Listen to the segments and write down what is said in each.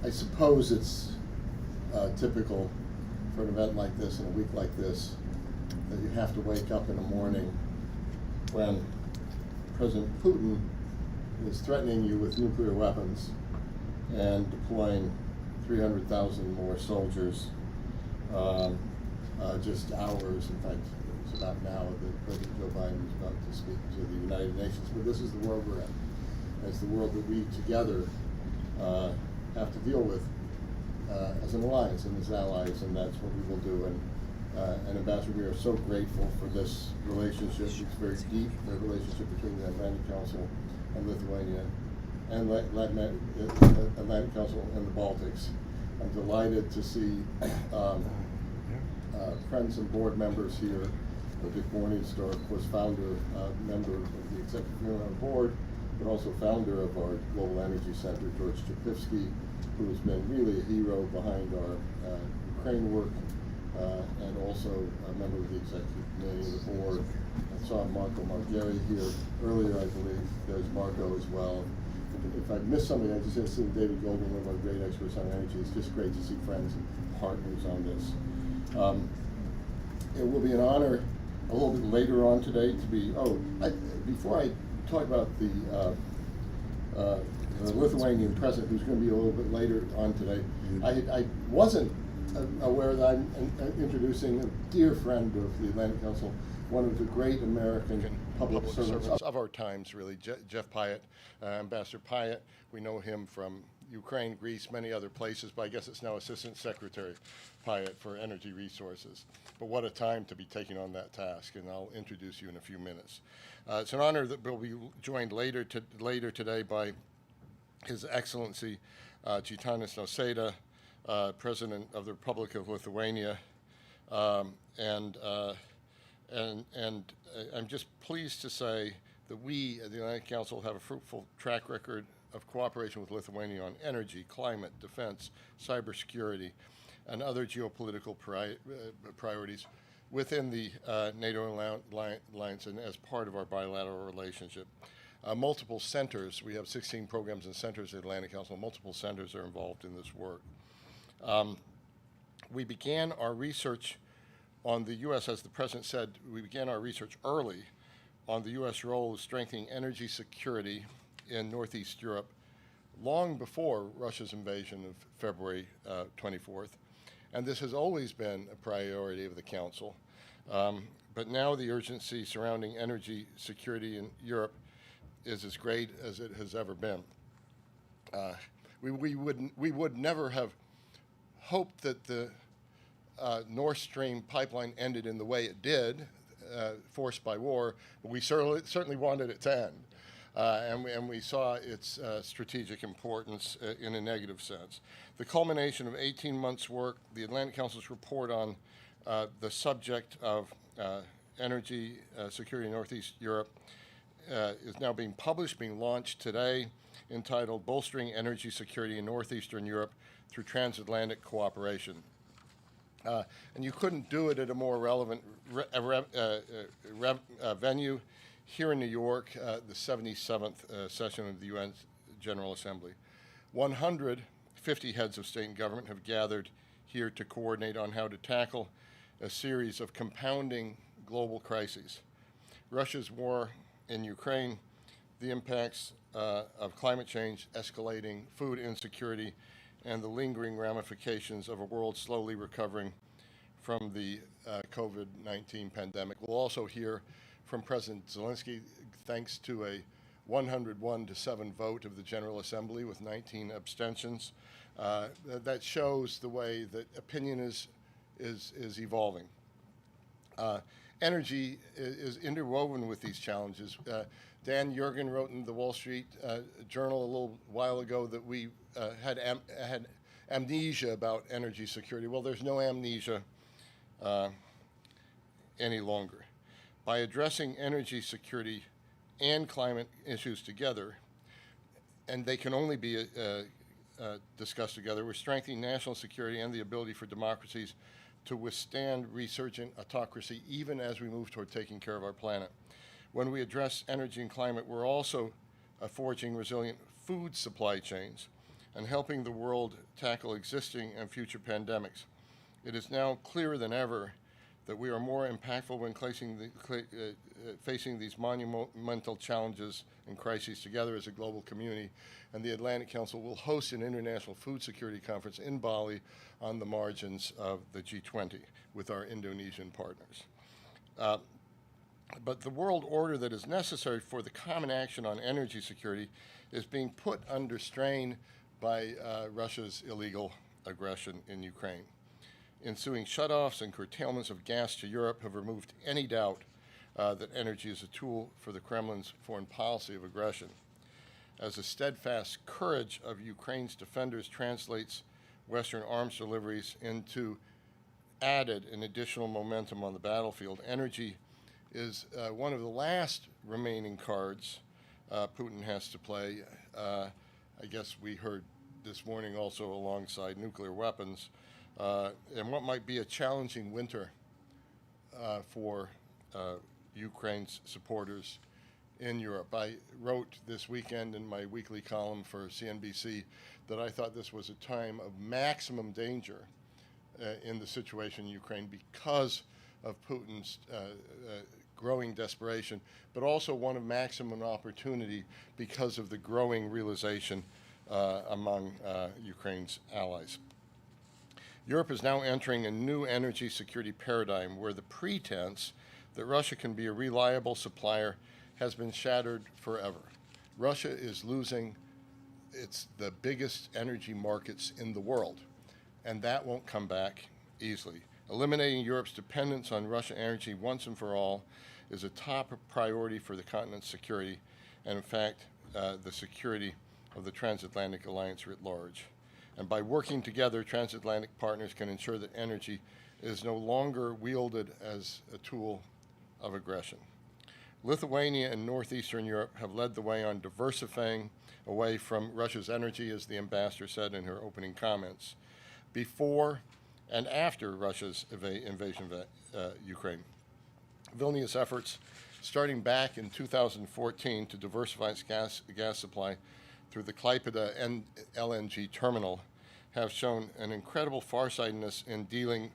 I suppose it's typical for an event like this and a week like this that you have to wake up in the morning when President Putin is threatening you with nuclear weapons and deploying 300,000 more soldiers just hours. In fact, it's about now that President Joe Biden is about to speak to the United Nations. But this is the world we're in. It's the world that we together have to deal with as an alliance and as allies, and that's what we will do. And Ambassador, we are so grateful for this relationship. It's very deep, the relationship between the Atlantic Council and Lithuania, and Atlantic Council and the Baltics. I'm delighted to see friends and board members here. Dick Morningstar, of course, founder, member of the executive board, but also founder of our Global Energy Center, George Chapivsky, who has been really a hero behind our Ukraine work, and also a member of the executive committee of the board. I saw Marco Margeri here earlier, I believe. There's Marco as well. If I missed something, I just seen David Goldman, one of our great experts on energy. It's just great to see friends and partners on this. It will be an honor a little bit later on today to be, before I talk about the Lithuanian president, who's going to be a little bit later on today, I wasn't aware that I'm introducing a dear friend of the Atlantic Council, one of the great American public servants of our times, really, Jeff Pyatt, Ambassador Pyatt. We know him from Ukraine, Greece, many other places, but I guess it's now Assistant Secretary Pyatt for Energy Resources. But what a time to be taking on that task, and I'll introduce you in a few minutes. It's an honor that we'll be joined later today by His Excellency Gitanas Nausėda, President of the Republic of Lithuania, and I'm just pleased to say that we at the Atlantic Council have a fruitful track record of cooperation with Lithuania on energy, climate, defense, cybersecurity, and other geopolitical priorities within the NATO alliance and as part of our bilateral relationship. Multiple centers, we have 16 programs and centers at the Atlantic Council, multiple centers are involved in this work. We began our research on the U.S., as the President said, we began our research early on the U.S. role of strengthening energy security in Northeast Europe long before Russia's invasion of February 24th. And this has always been a priority of the Council. But now the urgency surrounding energy security in Europe is as great as it has ever been. We would never have hoped that the Nord Stream pipeline ended in the way it did, forced by war, but we certainly wanted it to end. And we saw its strategic importance in a negative sense. The culmination of 18 months' work, the Atlantic Council's report on the subject of energy security in Northeast Europe is now being published, being launched today, entitled Bolstering Energy Security in Northeastern Europe Through Transatlantic Cooperation. And you couldn't do it at a more relevant venue here in New York, the 77th session of the UN General Assembly. 150 heads of state and government have gathered here to coordinate on how to tackle a series of compounding global crises. Russia's war in Ukraine, the impacts of climate change, escalating food insecurity, and the lingering ramifications of a world slowly recovering from the COVID-19 pandemic. We'll also hear from President Zelensky, thanks to a 101-7 vote of the General Assembly with 19 abstentions. That shows the way that opinion is evolving. Energy is interwoven with these challenges. Dan Jurgen wrote in the Wall Street Journal a little while ago that we had amnesia about energy security. Well, there's no amnesia any longer. By addressing energy security and climate issues together, and they can only be discussed together, we're strengthening national security and the ability for democracies to withstand resurgent autocracy even as we move toward taking care of our planet. When we address energy and climate, we're also forging resilient food supply chains and helping the world tackle existing and future pandemics. It is now clearer than ever that we are more impactful when facing these monumental challenges and crises together as a global community, and the Atlantic Council will host an international food security conference in Bali on the margins of the G20 with our Indonesian partners. But the world order that is necessary for the common action on energy security is being put under strain by Russia's illegal aggression in Ukraine. Ensuing shutoffs and curtailments of gas to Europe have removed any doubt that energy is a tool for the Kremlin's foreign policy of aggression. As the steadfast courage of Ukraine's defenders translates Western arms deliveries into added and additional momentum on the battlefield, energy is one of the last remaining cards Putin has to play. I guess we heard this morning also alongside nuclear weapons, and what might be a challenging winter for Ukraine's supporters in Europe. I wrote this weekend in my weekly column for CNBC that I thought this was a time of maximum danger in the situation in Ukraine because of Putin's growing desperation, but also one of maximum opportunity because of the growing realization among Ukraine's allies. Europe is now entering a new energy security paradigm where the pretense that Russia can be a reliable supplier has been shattered forever. Russia is losing the biggest energy markets in the world, and that won't come back easily. Eliminating Europe's dependence on Russian energy once and for all is a top priority for the continent's security, and in fact, the security of the transatlantic alliance writ large. And by working together, transatlantic partners can ensure that energy is no longer wielded as a tool of aggression. Lithuania and Northeastern Europe have led the way on diversifying away from Russia's energy, as the ambassador said in her opening comments, before and after Russia's invasion of Ukraine. Vilnius' efforts, starting back in 2014 to diversify its gas supply through the Klaipėda LNG terminal, have shown an incredible farsightedness in dealing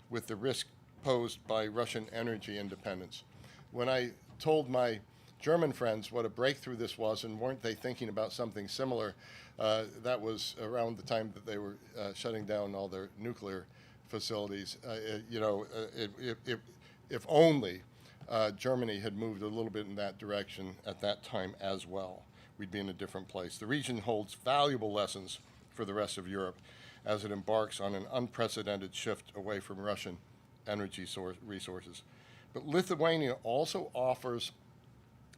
with the risk posed by Russian energy independence. When I told my German friends what a breakthrough this was, and weren't they thinking about something similar, that was around the time that they were shutting down all their nuclear facilities. If only Germany had moved a little bit in that direction at that time as well, we'd be in a different place. The region holds valuable lessons for the rest of Europe as it embarks on an unprecedented shift away from Russian energy resources. But Lithuania also offers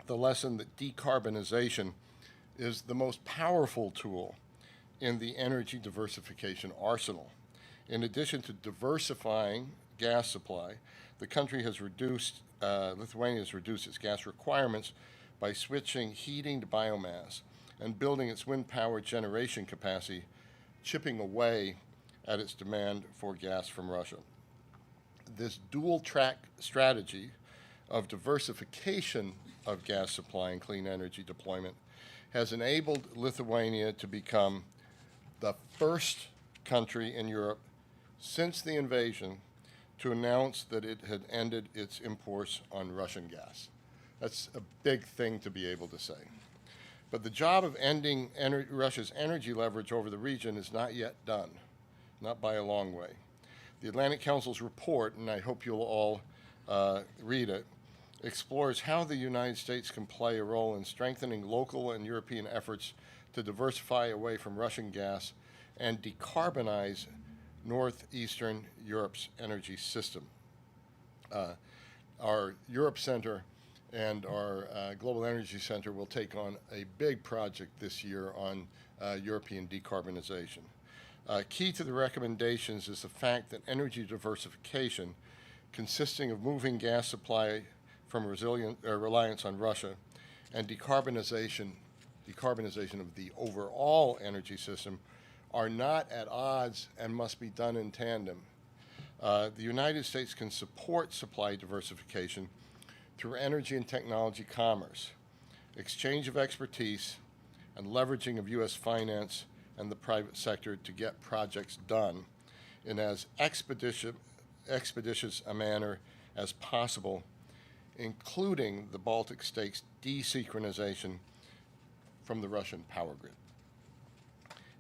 the lesson that decarbonization is the most powerful tool in the energy diversification arsenal. In addition to diversifying gas supply, the country has Lithuania has reduced its gas requirements by switching heating to biomass and building its wind power generation capacity, chipping away at its demand for gas from Russia. This dual-track strategy of diversification of gas supply and clean energy deployment has enabled Lithuania to become the first country in Europe since the invasion to announce that it had ended its imports on Russian gas. That's a big thing to be able to say. But the job of ending Russia's energy leverage over the region is not yet done, not by a long way. The Atlantic Council's report, and I hope you'll all read it, explores how the United States can play a role in strengthening local and European efforts to diversify away from Russian gas and decarbonize Northeastern Europe's energy system. Our Europe Center and our Global Energy Center will take on a big project this year on European decarbonization. Key to the recommendations is the fact that energy diversification, consisting of moving gas supply from reliance on Russia and decarbonization of the overall energy system, are not at odds and must be done in tandem. The United States can support supply diversification through energy and technology commerce, exchange of expertise, and leveraging of U.S. finance and the private sector to get projects done in as expeditious a manner as possible, including the Baltic states' desynchronization from the Russian power grid.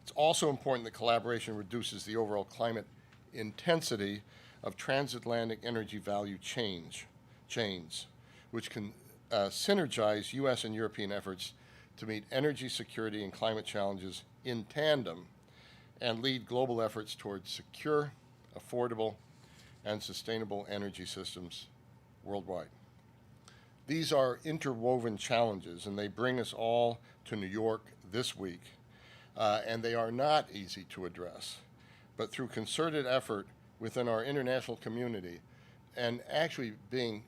It's also important that collaboration reduces the overall climate intensity of transatlantic energy value chains, which can synergize U.S. and European efforts to meet energy security and climate challenges in tandem and lead global efforts towards secure, affordable, and sustainable energy systems worldwide. These are interwoven challenges, and they bring us all to New York this week, and they are not easy to address. But through concerted effort within our international community, and actually being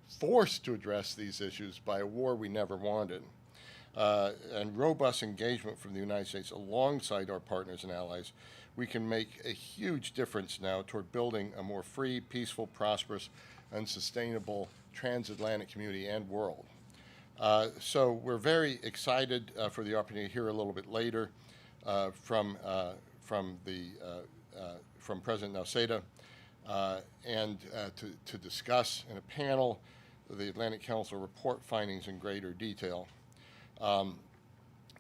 forced to address these issues by a war we never wanted, and robust engagement from the United States alongside our partners and allies, we can make a huge difference now toward building a more free, peaceful, prosperous, and sustainable transatlantic community and world. So we're very excited for the opportunity to hear a little bit later from President Nausėda and to discuss in a panel the Atlantic Council report findings in greater detail. And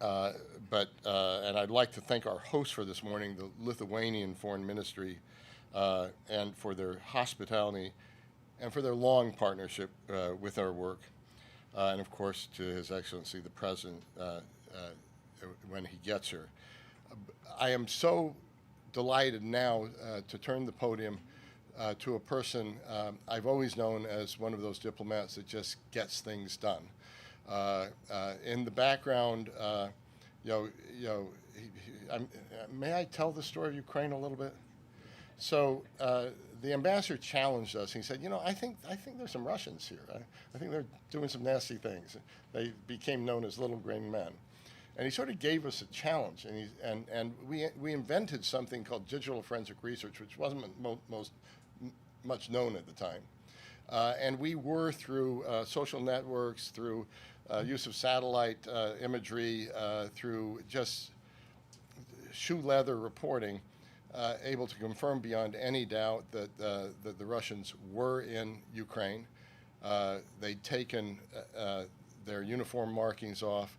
I'd like to thank our host for this morning, the Lithuanian Foreign Ministry, and for their hospitality and for their long partnership with our work. And of course, to His Excellency, the President, when he gets here. I am so delighted now to turn the podium to a person I've always known as one of those diplomats that just gets things done. In the background, may I tell the story of Ukraine a little bit? So the ambassador challenged us. He said, I think there's some Russians here. I think they're doing some nasty things. They became known as little green men. And he sort of gave us a challenge, and we invented something called digital forensic research, which wasn't much known at the time. And we were through social networks, through use of satellite imagery, through just shoe leather reporting, able to confirm beyond any doubt that the Russians were in Ukraine. They'd taken their uniform markings off,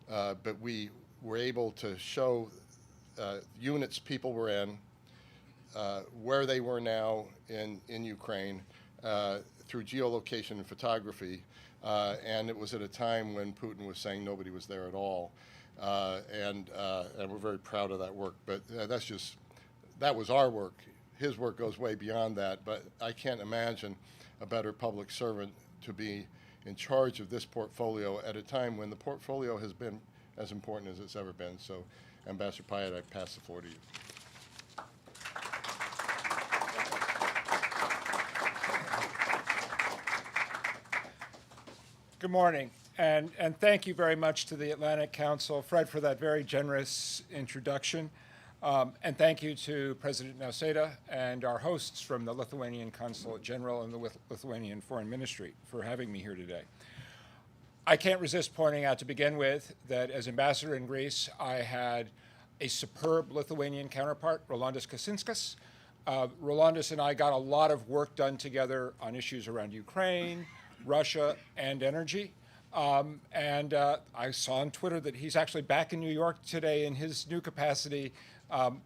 but we were able to show units people were in, where they were now in Ukraine, through geolocation and photography, and it was at a time when Putin was saying nobody was there at all, and we're very proud of that work. But that was our work. His work goes way beyond that, but I can't imagine a better public servant to be in charge of this portfolio at a time when the portfolio has been as important as it's ever been. So, Ambassador Pyatt, I pass the floor to you. Good morning, and thank you very much to the Atlantic Council, Fred, for that very generous introduction. And thank you to President Nausėda and our hosts from the Lithuanian Consulate General and the Lithuanian Foreign Ministry for having me here today. I can't resist pointing out to begin with that as ambassador in Greece, I had a superb Lithuanian counterpart, Rolandas Kačinskas. Rolandas and I got a lot of work done together on issues around Ukraine, Russia, and energy. And I saw on Twitter that he's actually back in New York today in his new capacity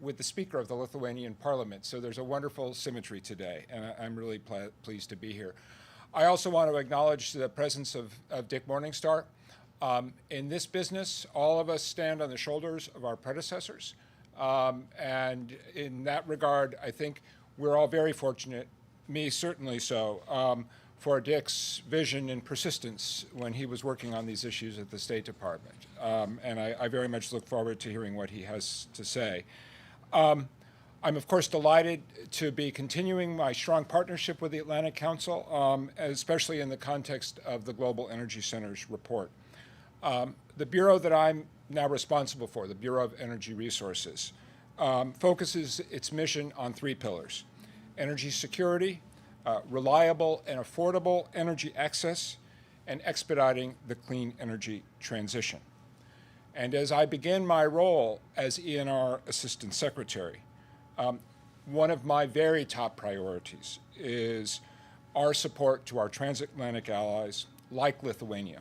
with the Speaker of the Lithuanian Parliament. So there's a wonderful symmetry today, and I'm really pleased to be here. I also want to acknowledge the presence of Dick Morningstar. In this business, all of us stand on the shoulders of our predecessors. And in that regard, I think we're all very fortunate, me certainly so, for Dick's vision and persistence when he was working on these issues at the State Department. And I very much look forward to hearing what he has to say. I'm, of course, delighted to be continuing my strong partnership with the Atlantic Council, especially in the context of the Global Energy Center's report. The Bureau that I'm now responsible for, the Bureau of Energy Resources, focuses its mission on three pillars: energy security, reliable and affordable energy access, and expediting the clean energy transition. And as I begin my role as ENR Assistant Secretary, one of my very top priorities is our support to our transatlantic allies like Lithuania.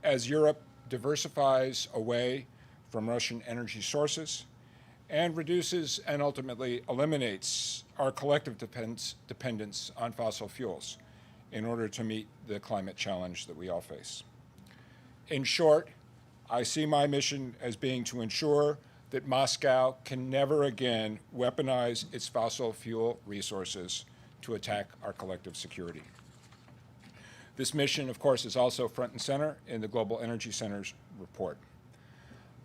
As Europe diversifies away from Russian energy sources and reduces and ultimately eliminates our collective dependence on fossil fuels in order to meet the climate challenge that we all face. In short, I see my mission as being to ensure that Moscow can never again weaponize its fossil fuel resources to attack our collective security. This mission, of course, is also front and center in the Global Energy Center's report.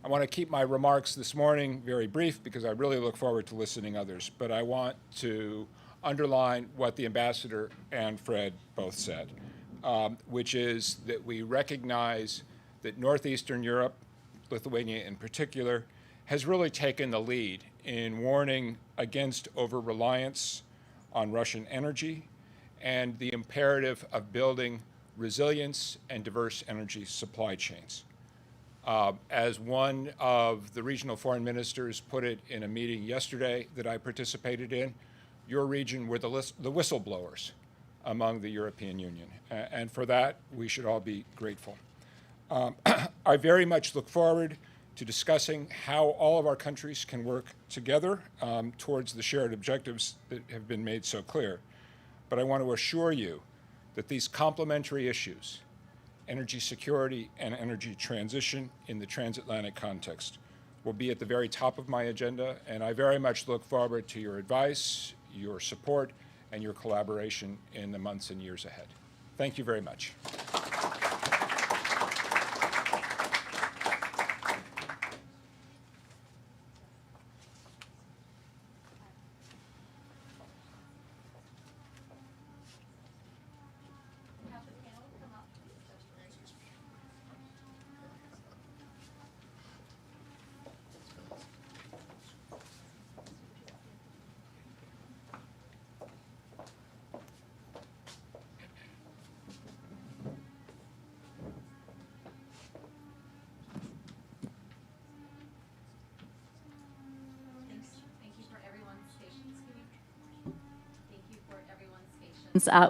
I want to keep my remarks this morning very brief because I really look forward to listening to others, but I want to underline what the ambassador and Fred both said, which is that we recognize that Northeastern Europe, Lithuania in particular, has really taken the lead in warning against over-reliance on Russian energy and the imperative of building resilience and diverse energy supply chains. As one of the regional foreign ministers put it in a meeting yesterday that I participated in, your region were the whistleblowers among the European Union. And for that, we should all be grateful. I very much look forward to discussing how all of our countries can work together towards the shared objectives that have been made so clear. But I want to assure you that these complementary issues, energy security and energy transition in the transatlantic context, will be at the very top of my agenda, and I very much look forward to your advice, your support, and your collaboration in the months and years ahead. Thank you very much.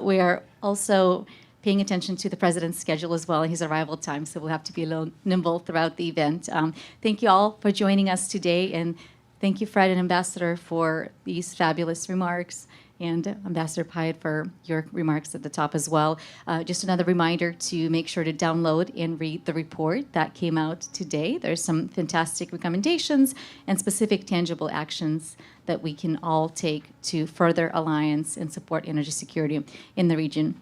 We are also paying attention to the president's schedule as well and his arrival time, so we'll have to be a little nimble throughout the event. Thank you all for joining us today, and thank you, Fred and Ambassador, for these fabulous remarks, and Ambassador Pyatt for your remarks at the top as well. Just another reminder to make sure to download and read the report that came out today. There's some fantastic recommendations and specific tangible actions that we can all take to further alliance and support energy security in the region.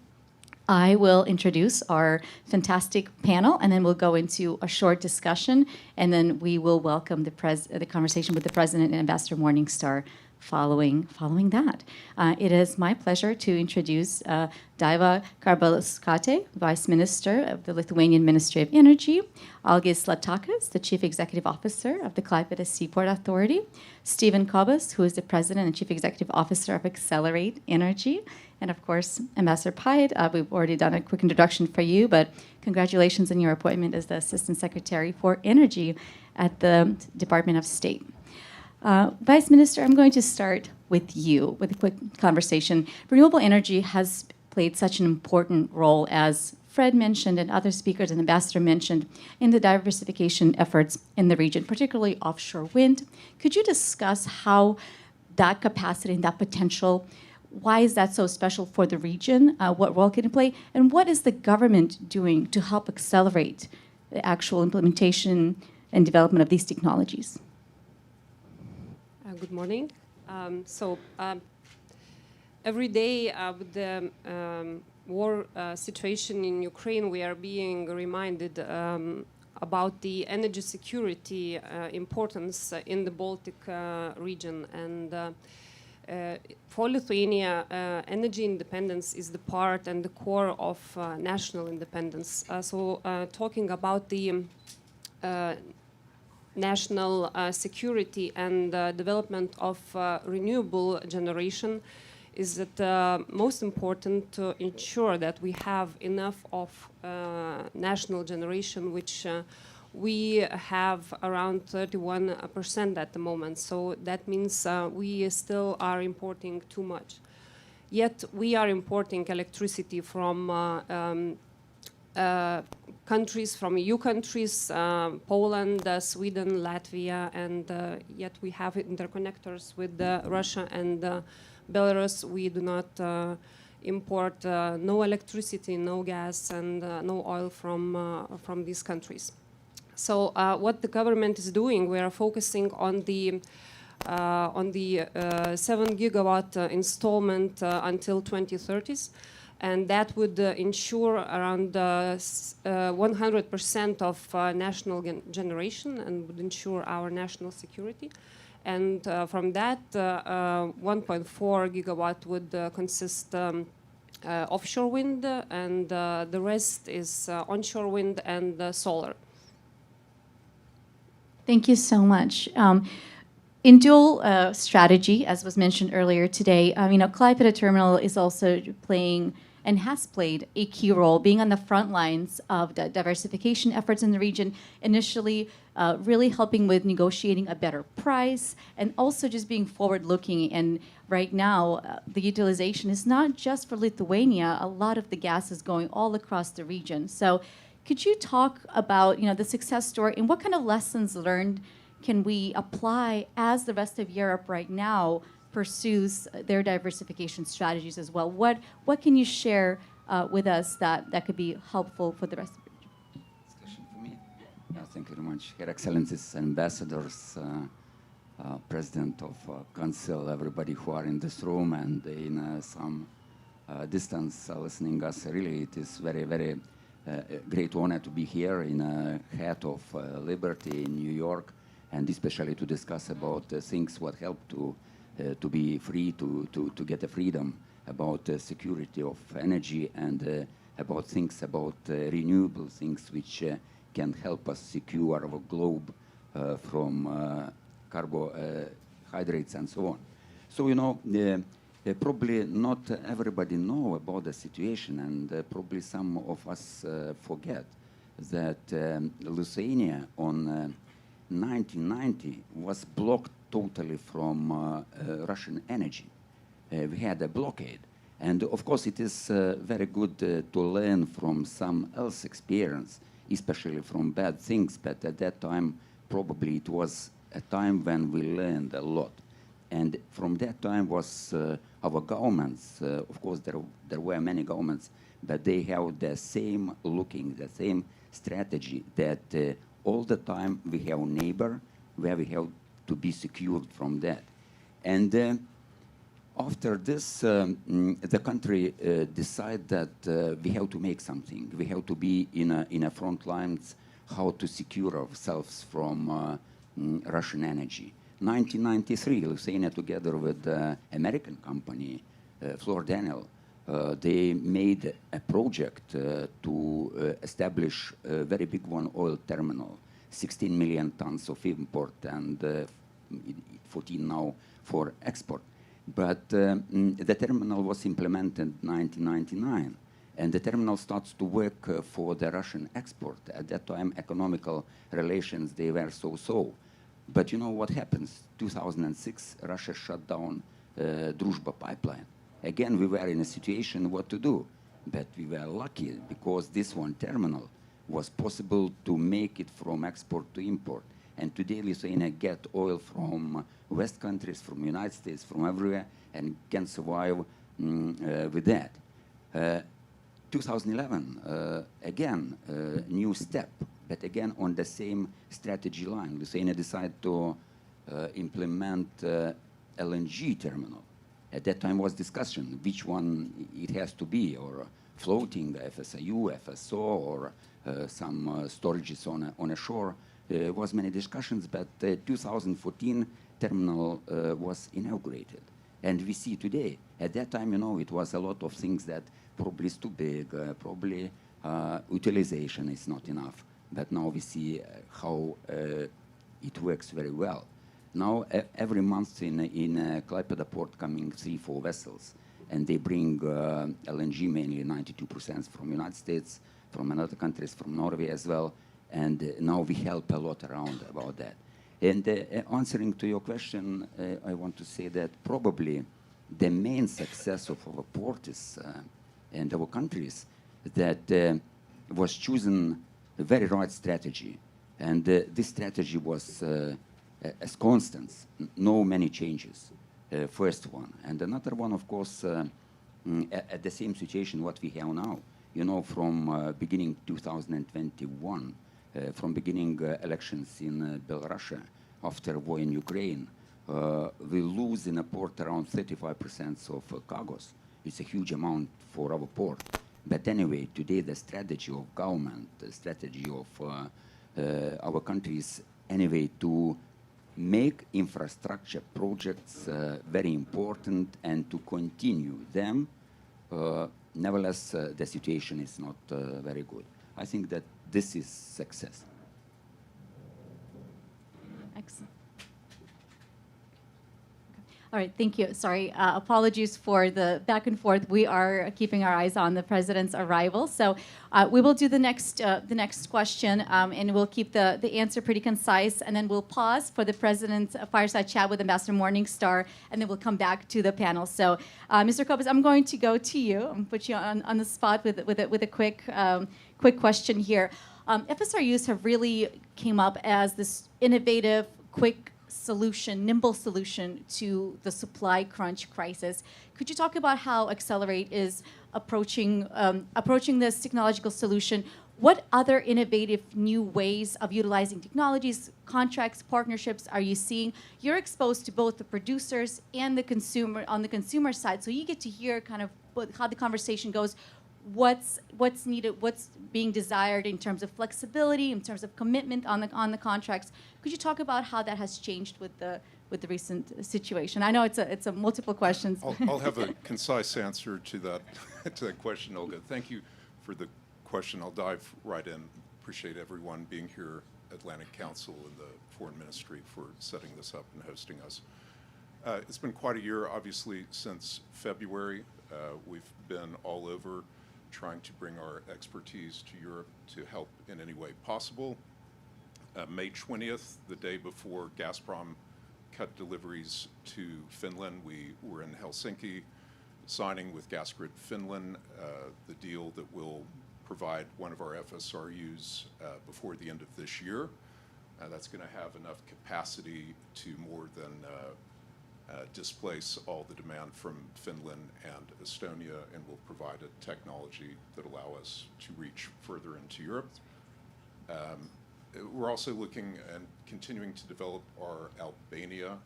I will introduce our fantastic panel, and then we'll go into a short discussion, and then we will welcome the conversation with the President and Ambassador Morningstar following that. It is my pleasure to introduce Daiva Grybauskaitė, Vice Minister of the Lithuanian Ministry of Energy, Algis Latakas, the Chief Executive Officer of the Klaipėda Seaport Authority, Stephen Kobas, who is the President and Chief Executive Officer of Accelerate Energy, and of course, Ambassador Pyatt. We've already done a quick introduction for you, but congratulations on your appointment as the Assistant Secretary for Energy at the Department of State. Vice Minister, I'm going to start with you with a quick conversation. Renewable energy has played such an important role, as Fred mentioned and other speakers and Ambassador mentioned, in the diversification efforts in the region, particularly offshore wind. Could you discuss how that capacity and that potential, why is that so special for the region? What role can it play? And what is the government doing to help accelerate the actual implementation and development of these technologies? Good morning. Every day with the war situation in Ukraine, we are being reminded about the energy security importance in the Baltic region. And for Lithuania, energy independence is the part and the core of national independence. Talking about the national security and development of renewable generation is that most important to ensure that we have enough of national generation which we have around 31% at the moment. So that means we still are importing too much. Yet we are importing electricity from countries, from EU countries, Poland, Sweden, Latvia, and yet we have interconnectors with Russia and Belarus. We do not import no electricity, no gas, and no oil from these countries. So what the government is doing, we are focusing on the 7 gigawatt installment until 2030s, and that would ensure around 100% of national generation and would ensure our national security. And from that, 1.4 gigawatt would consist offshore wind, and the rest is onshore wind and solar. Thank you so much. In dual strategy, as was mentioned earlier today, Klaipėda Terminal is also playing and has played a key role, being on the front lines of the diversification efforts in the region, initially really helping with negotiating a better price and also just being forward-looking. And right now, the utilization is not just for Lithuania. A lot of the gas is going all across the region. So could you talk about the success story and what kind of lessons learned can we apply as the rest of Europe right now pursues their diversification strategies as well? What can you share with us that could be helpful for the rest of the region? Discussion for me? Yeah, thank you very much. Your Excellencies, ambassadors, President of Council, everybody who are in this room and in some distance listening us. Really, it is very, very great honor to be here in head of Liberty in New York, and especially to discuss about things what help to be free, to get the freedom, about security of energy, and about things about renewable things which can help us secure our globe from carbohydrates and so on. So probably not everybody know about the situation, and probably some of us forget that Lithuania on 1990 was blocked totally from Russian energy. We had a blockade. And of course it is very good to learn from some else experience, especially from bad things, but at that time probably it was a time when we learned a lot. And from that time was our governments, of course there were many governments, but they have the same looking, the same strategy that all the time we have a neighbor where we have to be secured from that. And after this, the country decided that we have to make something. We have to be in a front lines how to secure ourselves from Russian energy. 1993, Lithuania together with American company, Flora, they made a project to establish a very big oil terminal, 16 million tons of import and 14 now for export. But the terminal was implemented in 1999, and the terminal starts to work for the Russian export. At that time, economical relations, they were so-so. But you know what happens? 2006, Russia shut down Druzhba pipeline. Again, we were in a situation what to do, but we were lucky because this one terminal was possible to make it from export to import. And today Lithuania get oil from West countries, from United States, from everywhere, and can survive with that. 2011, again, new step, but again on the same strategy line. Lithuania decided to implement LNG terminal. At that time was discussion which one it has to be, or floating FSU, FSO, or some storages on a shore. There was many discussions, but 2014 terminal was inaugurated. And we see today, at that time, it was a lot of things that probably is too big, probably utilization is not enough. But now we see how it works very well. Now, every month in Klaipėda port coming 3-4 vessels, and they bring LNG, mainly 92% from United States, from another countries, from Norway as well. and now we help a lot around about that. And answering to your question, I want to say that probably the main success of our port is, and our countries, that was chosen a very right strategy. And this strategy was as constant, no many changes, first one. And another one, of course, at the same situation what we have now. You know, from beginning 2021, from beginning elections in Belarus, after war in Ukraine, we lose in a port around 35% of cargoes. It's a huge amount for our port. But anyway, today the strategy of government, the strategy of our countries, anyway, to make infrastructure projects very important and to continue them. Nevertheless, the situation is not very good. I think that this is success. Excellent. All right, thank you. Sorry, apologies for the back and forth. We are keeping our eyes on the president's arrival. So we will do the next question, and we'll keep the answer pretty concise, and then we'll pause for the president's fireside chat with Ambassador Morningstar, and then we'll come back to the panel. So, Mr. Kopis, I'm going to go to you. I'm put you on the spot with a quick question here. FSRUs have really came up as this innovative, quick solution, nimble solution to the supply crunch crisis. Could you talk about how Accelerate is approaching this technological solution? What other innovative new ways of utilizing technologies, contracts, partnerships are you seeing? You're exposed to both the producers and the consumer on the consumer side, so you get to hear kind of how the conversation goes. What's needed, what's being desired in terms of flexibility, in terms of commitment on the contracts. Could you talk about how that has changed with the recent situation? I know it's a multiple questions. I'll have a concise answer to that to that question, Olga. Thank you for the question. I'll dive right in. Appreciate everyone being here, Atlantic Council and the Foreign Ministry for setting this up and hosting us. It's been quite a year, obviously, since February. We've been all over trying to bring our expertise to Europe to help in any way possible. May 20th, the day before Gazprom cut deliveries to Finland, we were in Helsinki signing with Gasgrid Finland the deal that will provide one of our FSRUs before the end of this year. That's going to have enough capacity to more than displace all the demand from Finland and Estonia, and will provide a technology that allow us to reach further into Europe. We're also looking and continuing to develop our Albania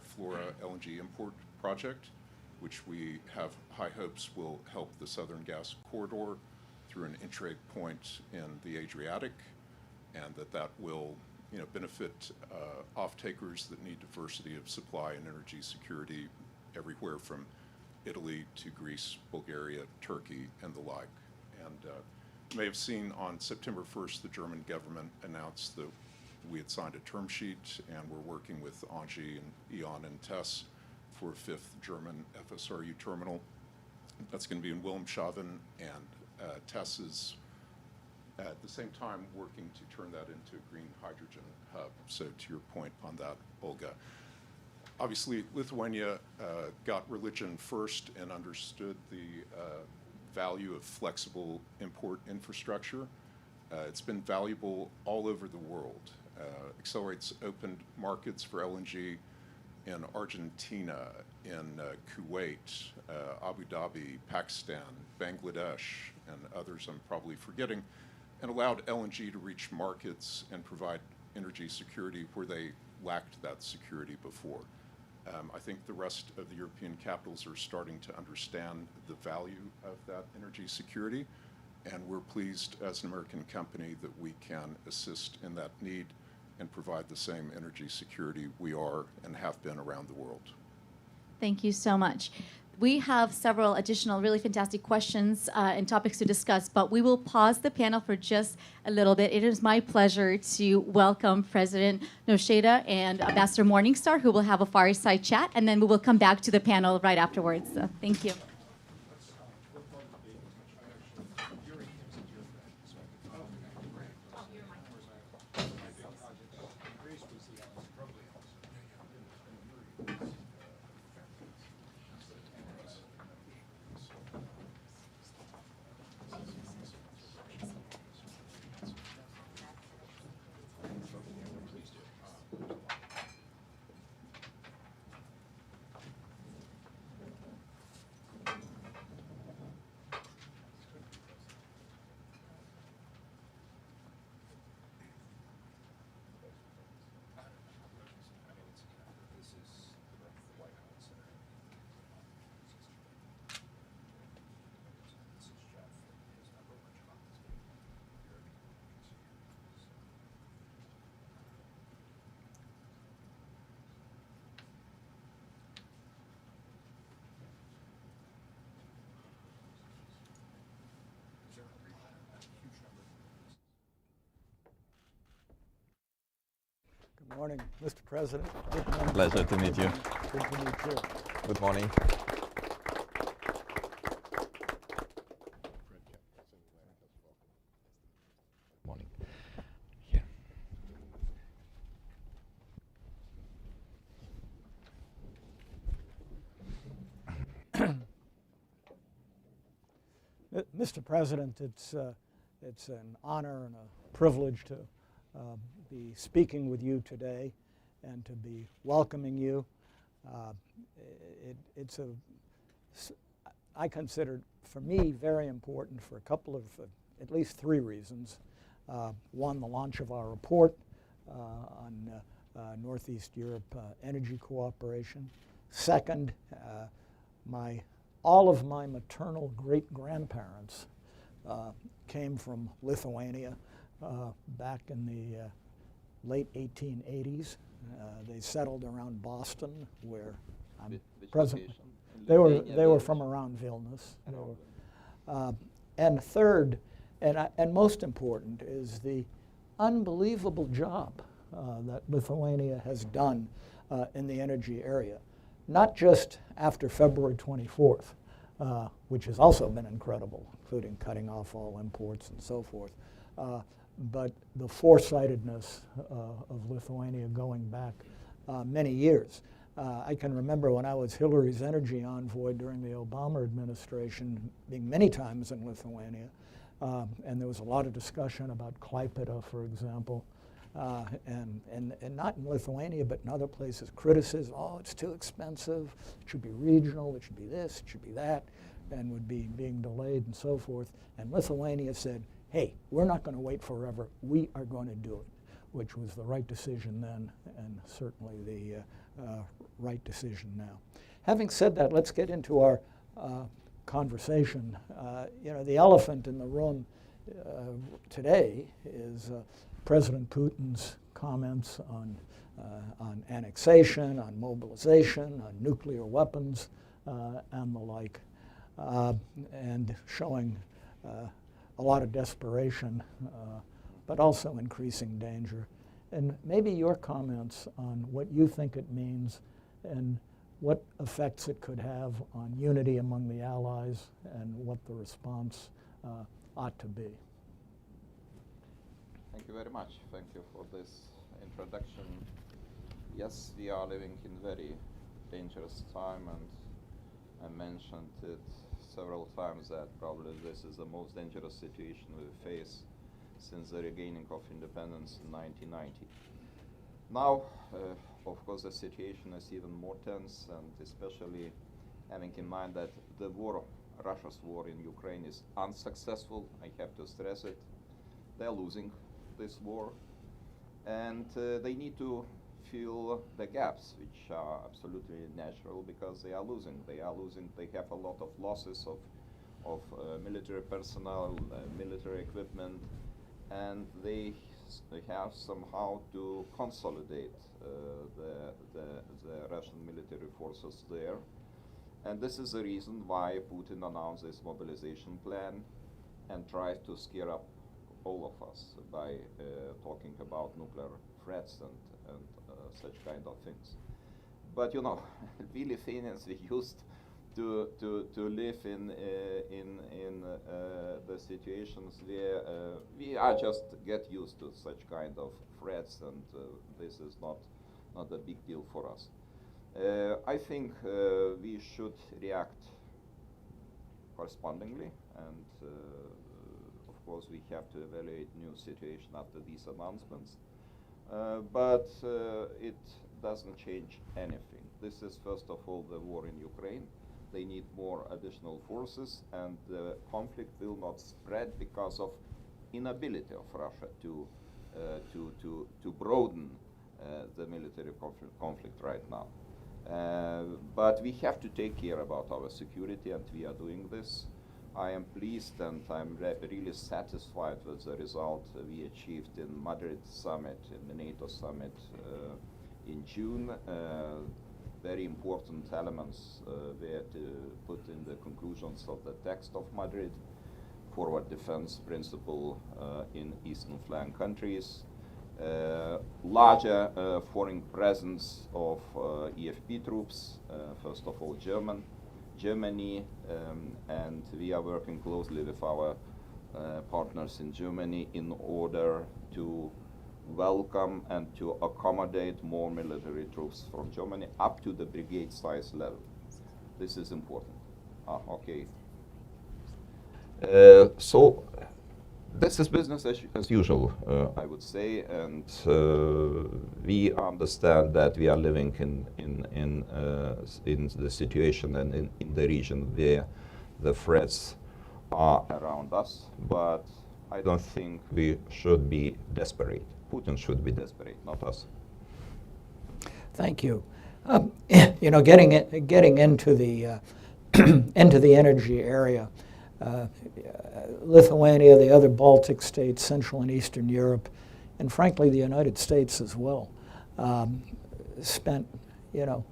Flora LNG import project, which we have high hopes will help the Southern Gas Corridor through an entry point in the Adriatic, and that will benefit off-takers that need diversity of supply and energy security everywhere from Italy to Greece, Bulgaria, Turkey, and the like. And you may have seen on September 1st, the German government announced that we had signed a term sheet, and we're working with Engie and E.ON and TES for a fifth German FSRU terminal. That's going to be in Wilhelmshaven, and TES is at the same time working to turn that into a green hydrogen hub. So to your point on that, Olga, obviously Lithuania got religion first and understood the value of flexible import infrastructure. It's been valuable all over the world. Accelerate's opened markets for LNG in Argentina, in Kuwait, Abu Dhabi, Pakistan, Bangladesh, and others I'm probably forgetting, and allowed LNG to reach markets and provide energy security where they lacked that security before. I think the rest of the European capitals are starting to understand the value of that energy security, and we're pleased as an American company that we can assist in that need and provide the same energy security we are and have been around the world. Thank you so much. We have several additional really fantastic questions and topics to discuss, but we will pause the panel for just a little bit. It is my pleasure to welcome President Nausėda and Ambassador Morningstar, who will have a fireside chat, and then we will come back to the panel right afterwards. So, thank you. Good morning, Mr. President. Good morning. Pleasure to meet you. Good to meet you. Good morning. Morning. Here. Mr. President, it's an honor and a privilege to be speaking with you today and to be welcoming you. I consider, for me, very important for a couple of, at least three reasons. One, the launch of our report on Northeast Europe energy cooperation. Second, all of my maternal great-grandparents came from Lithuania back in the late 1880s. They settled around Boston, where I'm presently. They were from around Vilnius. And third, and most important, is the unbelievable job that Lithuania has done in the energy area. Not just after February 24th, which has also been incredible, including cutting off all imports and so forth, but the foresightedness of Lithuania going back many years. I can remember when I was Hillary's energy envoy during the Obama administration, being many times in Lithuania, and there was a lot of discussion about Klaipėda, for example, and not in Lithuania, but in other places, criticism, oh, it's too expensive, it should be regional, it should be this, it should be that, and would be being delayed and so forth. And Lithuania said, hey, we're not going to wait forever, we are going to do it, which was the right decision then, and certainly the right decision now. Having said that, let's get into our conversation. The elephant in the room today is President Putin's comments on annexation, on mobilization, on nuclear weapons, and the like, and showing a lot of desperation, but also increasing danger. And maybe your comments on what you think it means and what effects it could have on unity among the allies and what the response ought to be. Thank you very much. Thank you for this introduction. Yes, we are living in very dangerous time, and I mentioned it several times that probably this is the most dangerous situation we face since the regaining of independence in 1990. Now, of course, the situation is even more tense, and especially having in mind that the war, Russia's war in Ukraine, is unsuccessful. I have to stress it. They're losing this war, and they need to fill the gaps, which are absolutely natural because they are losing. They have a lot of losses of military personnel, military equipment, and they have somehow to consolidate the Russian military forces there. And this is the reason why Putin announced this mobilization plan and tried to scare up all of us by talking about nuclear threats and such kind of things. But we Lithuanians, we used to live in the situations where we are just get used to such kind of threats, and this is not a big deal for us. I think we should react correspondingly, and of course we have to evaluate new situation after these announcements. But it doesn't change anything. This is first of all the war in Ukraine. They need more additional forces, and the conflict will not spread because of inability of Russia to broaden the military conflict right now. But we have to take care about our security, and we are doing this. I am pleased and I'm really satisfied with the result we achieved in Madrid summit, in the NATO summit in June. Very important elements were to put in the conclusions of the text of Madrid. Forward defense principle in eastern flank countries, larger foreign presence of EFP troops, first of all Germany, and we are working closely with our partners in Germany in order to welcome and to accommodate more military troops from Germany up to the brigade size level. This is important. Okay. So this is business as usual, I would say, and we understand that we are living in the situation and in the region where the threats are around us, but I don't think we should be desperate. Putin should be desperate, not us. Thank you. You know, getting into the into the energy area, Lithuania, the other Baltic states, Central and Eastern Europe, and frankly the United States as well, spent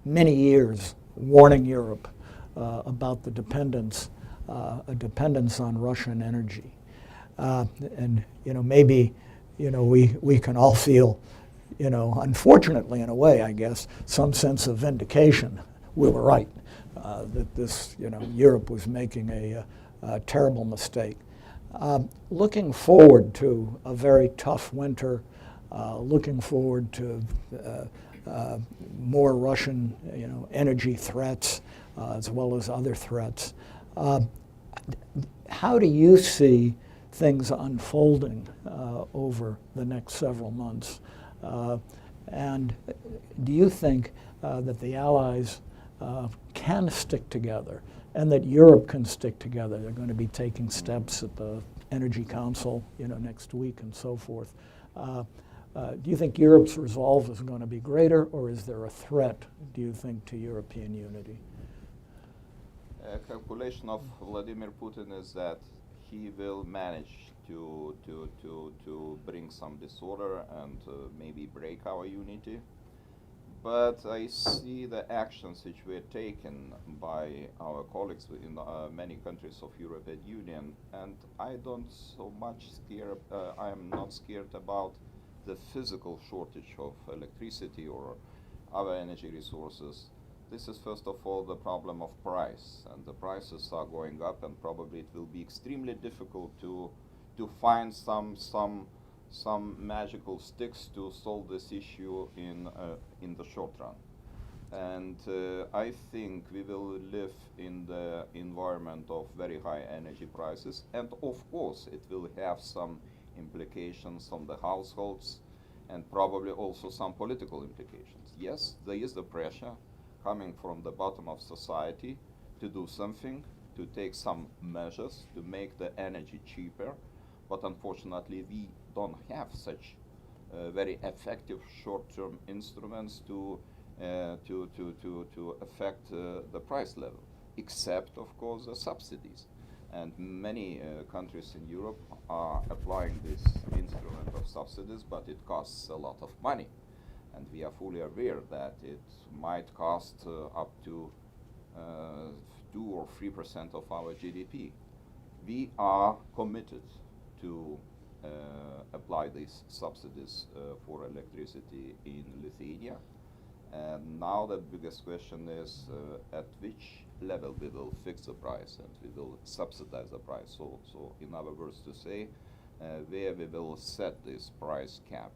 many years warning Europe about the dependence on Russian energy, and maybe we can all feel, unfortunately in a way, I guess, some sense of vindication. We were right, that this, Europe was making a terrible mistake. Looking forward to a very tough winter, looking forward to more Russian, energy threats, as well as other threats. How do you see things unfolding over the next several months? And do you think that the Allies can stick together and that Europe can stick together? They're going to be taking steps at the Energy Council, next week and so forth. Do you think Europe's resolve is going to be greater, or is there a threat, do you think, to European unity? Calculation of Vladimir Putin is that he will manage to bring some disorder and maybe break our unity. But I see the actions which were taken by our colleagues in many countries of European Union, and I don't so much I am not scared about the physical shortage of electricity or other energy resources. This is first of all the problem of price, and the prices are going up, and probably it will be extremely difficult to find some magical sticks to solve this issue in the short run. And I think we will live in the environment of very high energy prices, and of course it will have some implications on the households and probably also some political implications. Yes, there is the pressure coming from the bottom of society to do something, to take some measures to make the energy cheaper, but unfortunately we don't have such very effective short-term instruments to affect the price level, except of course the subsidies. And many countries in Europe are applying this instrument of subsidies, but it costs a lot of money. And we are fully aware that it might cost up to 2 or 3% of our GDP. We are committed to apply these subsidies for electricity in Lithuania. And now the biggest question is at which level we will fix the price and we will subsidize the price. So in other words to say, where we will set this price cap.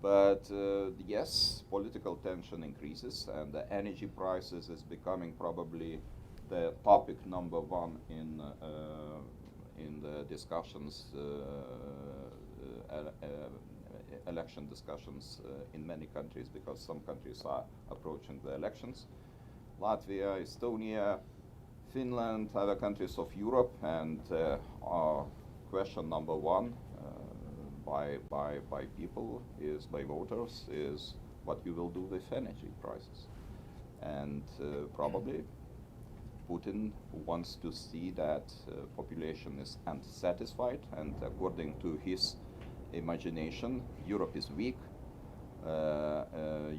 But yes, political tension increases, and the energy prices is becoming probably the topic number one in the discussions, election discussions in many countries, because some countries are approaching the elections. Latvia, Estonia, Finland, other countries of Europe, and our question number one by people is, by voters, is what we will do with energy prices. And probably Putin wants to see that population is unsatisfied, and according to his imagination, Europe is weak.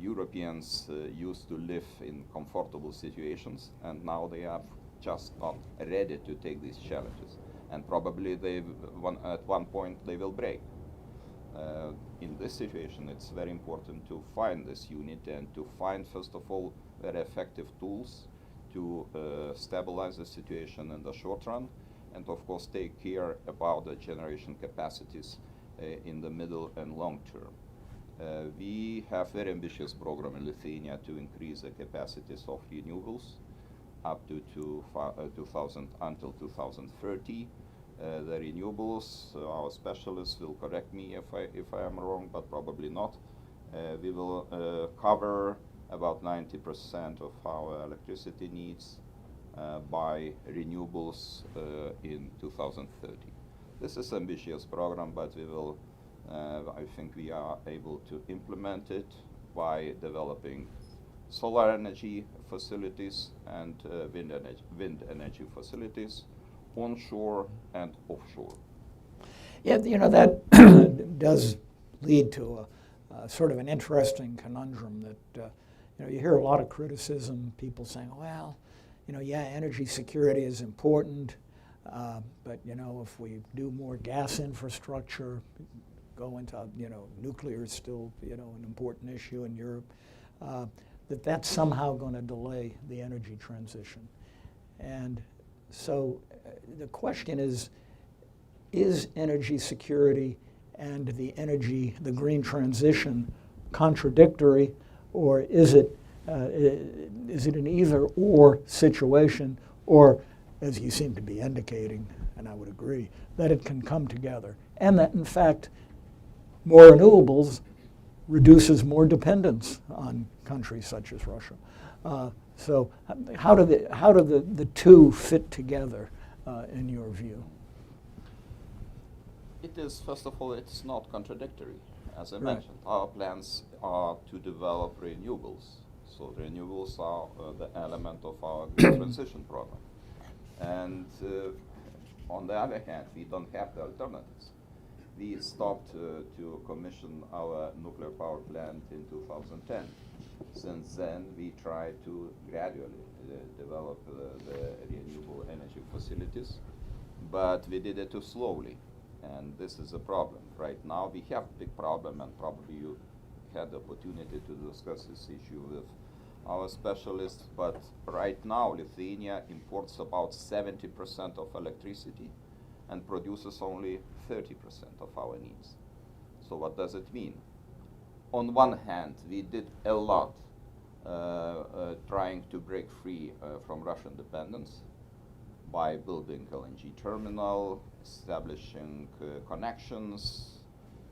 Europeans used to live in comfortable situations, and now they are just not ready to take these challenges. And probably at one point they will break. In this situation, it's very important to find this unity and to find, first of all, very effective tools to stabilize the situation in the short run, and of course take care about the generation capacities in the middle and long term. We have very ambitious program in Lithuania to increase the capacities of renewables up to 2000 until 2030. The renewables, our specialists will correct me if I am wrong, but probably not. We will cover about 90% of our electricity needs by renewables in 2030. This is an ambitious program, but we will, I think we are able to implement it by developing solar energy facilities and wind energy facilities, onshore and offshore. Yeah, you know, that does lead to a sort of an interesting conundrum that, you know, you hear a lot of criticism, people saying, well, you know, yeah, energy security is important, but, you know, if we do more gas infrastructure, go into, you know, nuclear is still, you know, an important issue in Europe, that's somehow going to delay the energy transition. And so the question is energy security and the green transition contradictory, or is it an either-or situation, or, as you seem to be indicating, and I would agree, that it can come together, and that, in fact, more renewables reduces more dependence on countries such as Russia. So how do the two fit together in your view? It is, first of all, it's not contradictory. As I Right. mentioned, our plans are to develop renewables. So renewables are the element of our green transition program. And on the other hand, we don't have the alternatives. We stopped to commission our nuclear power plant in 2010. Since then, we tried to gradually develop the renewable energy facilities, but we did it too slowly, and this is a problem. Right now, we have a big problem, and probably you had the opportunity to discuss this issue with our specialists, but right now, Lithuania imports about 70% of electricity and produces only 30% of our needs. So what does it mean? On one hand, we did a lot trying to break free from Russian dependence by building LNG terminal, establishing connections,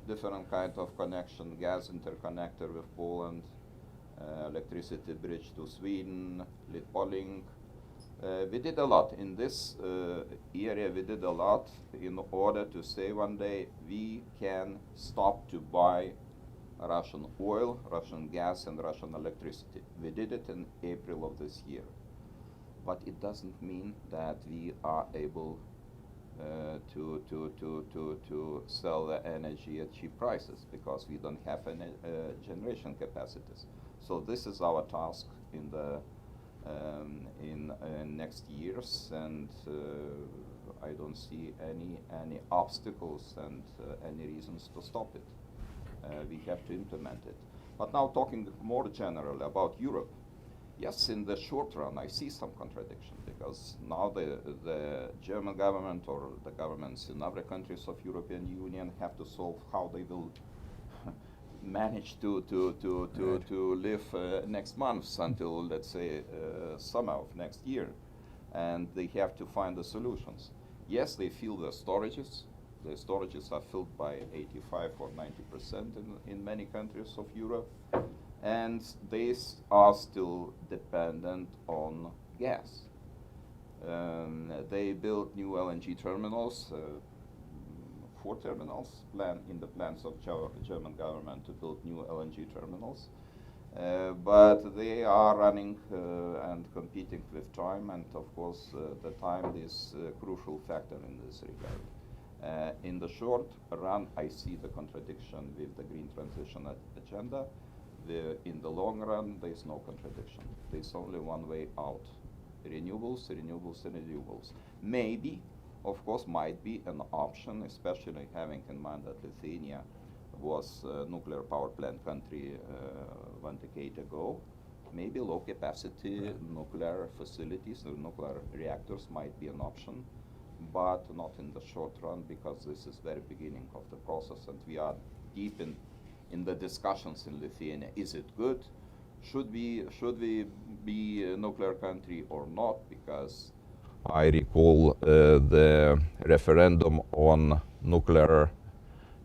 different kind of connection, gas interconnector with Poland, electricity bridge to Sweden, Lithuania. We did a lot in this area. We did a lot in order to say one day we can stop to buy Russian oil, Russian gas, and Russian electricity. We did it in April of this year. But it doesn't mean that we are able to sell the energy at cheap prices, because we don't have any generation capacities. So this is our task in the in next years, and I don't see any obstacles and any reasons to stop it. We have to implement it. But now talking more generally about Europe, yes, in the short run I see some contradiction, because now the German government or the governments in other countries of European Union have to solve how they will manage to live next month until, let's say, summer of next year, and they have to find the solutions. Yes, they fill the storages. The storages are filled by 85 or 90% in many countries of Europe, and they are still dependent on gas. They built new LNG terminals, 4 terminals in the plans of German government to build new LNG terminals, but they are running and competing with time, and of course the time is a crucial factor in this regard. In the short run, I see the contradiction with the green transition agenda. In the long run, there is no contradiction. There is only one way out: renewables, renewables, and renewables. Maybe, of course, might be an option, especially having in mind that Lithuania was a nuclear power plant country 1 decade ago. Maybe low capacity nuclear facilities or nuclear reactors might be an option, but not in the short run, because this is very beginning of the process and we are deep in the discussions in Lithuania. Is it good? Should we be a nuclear country or not? Because I recall the referendum on nuclear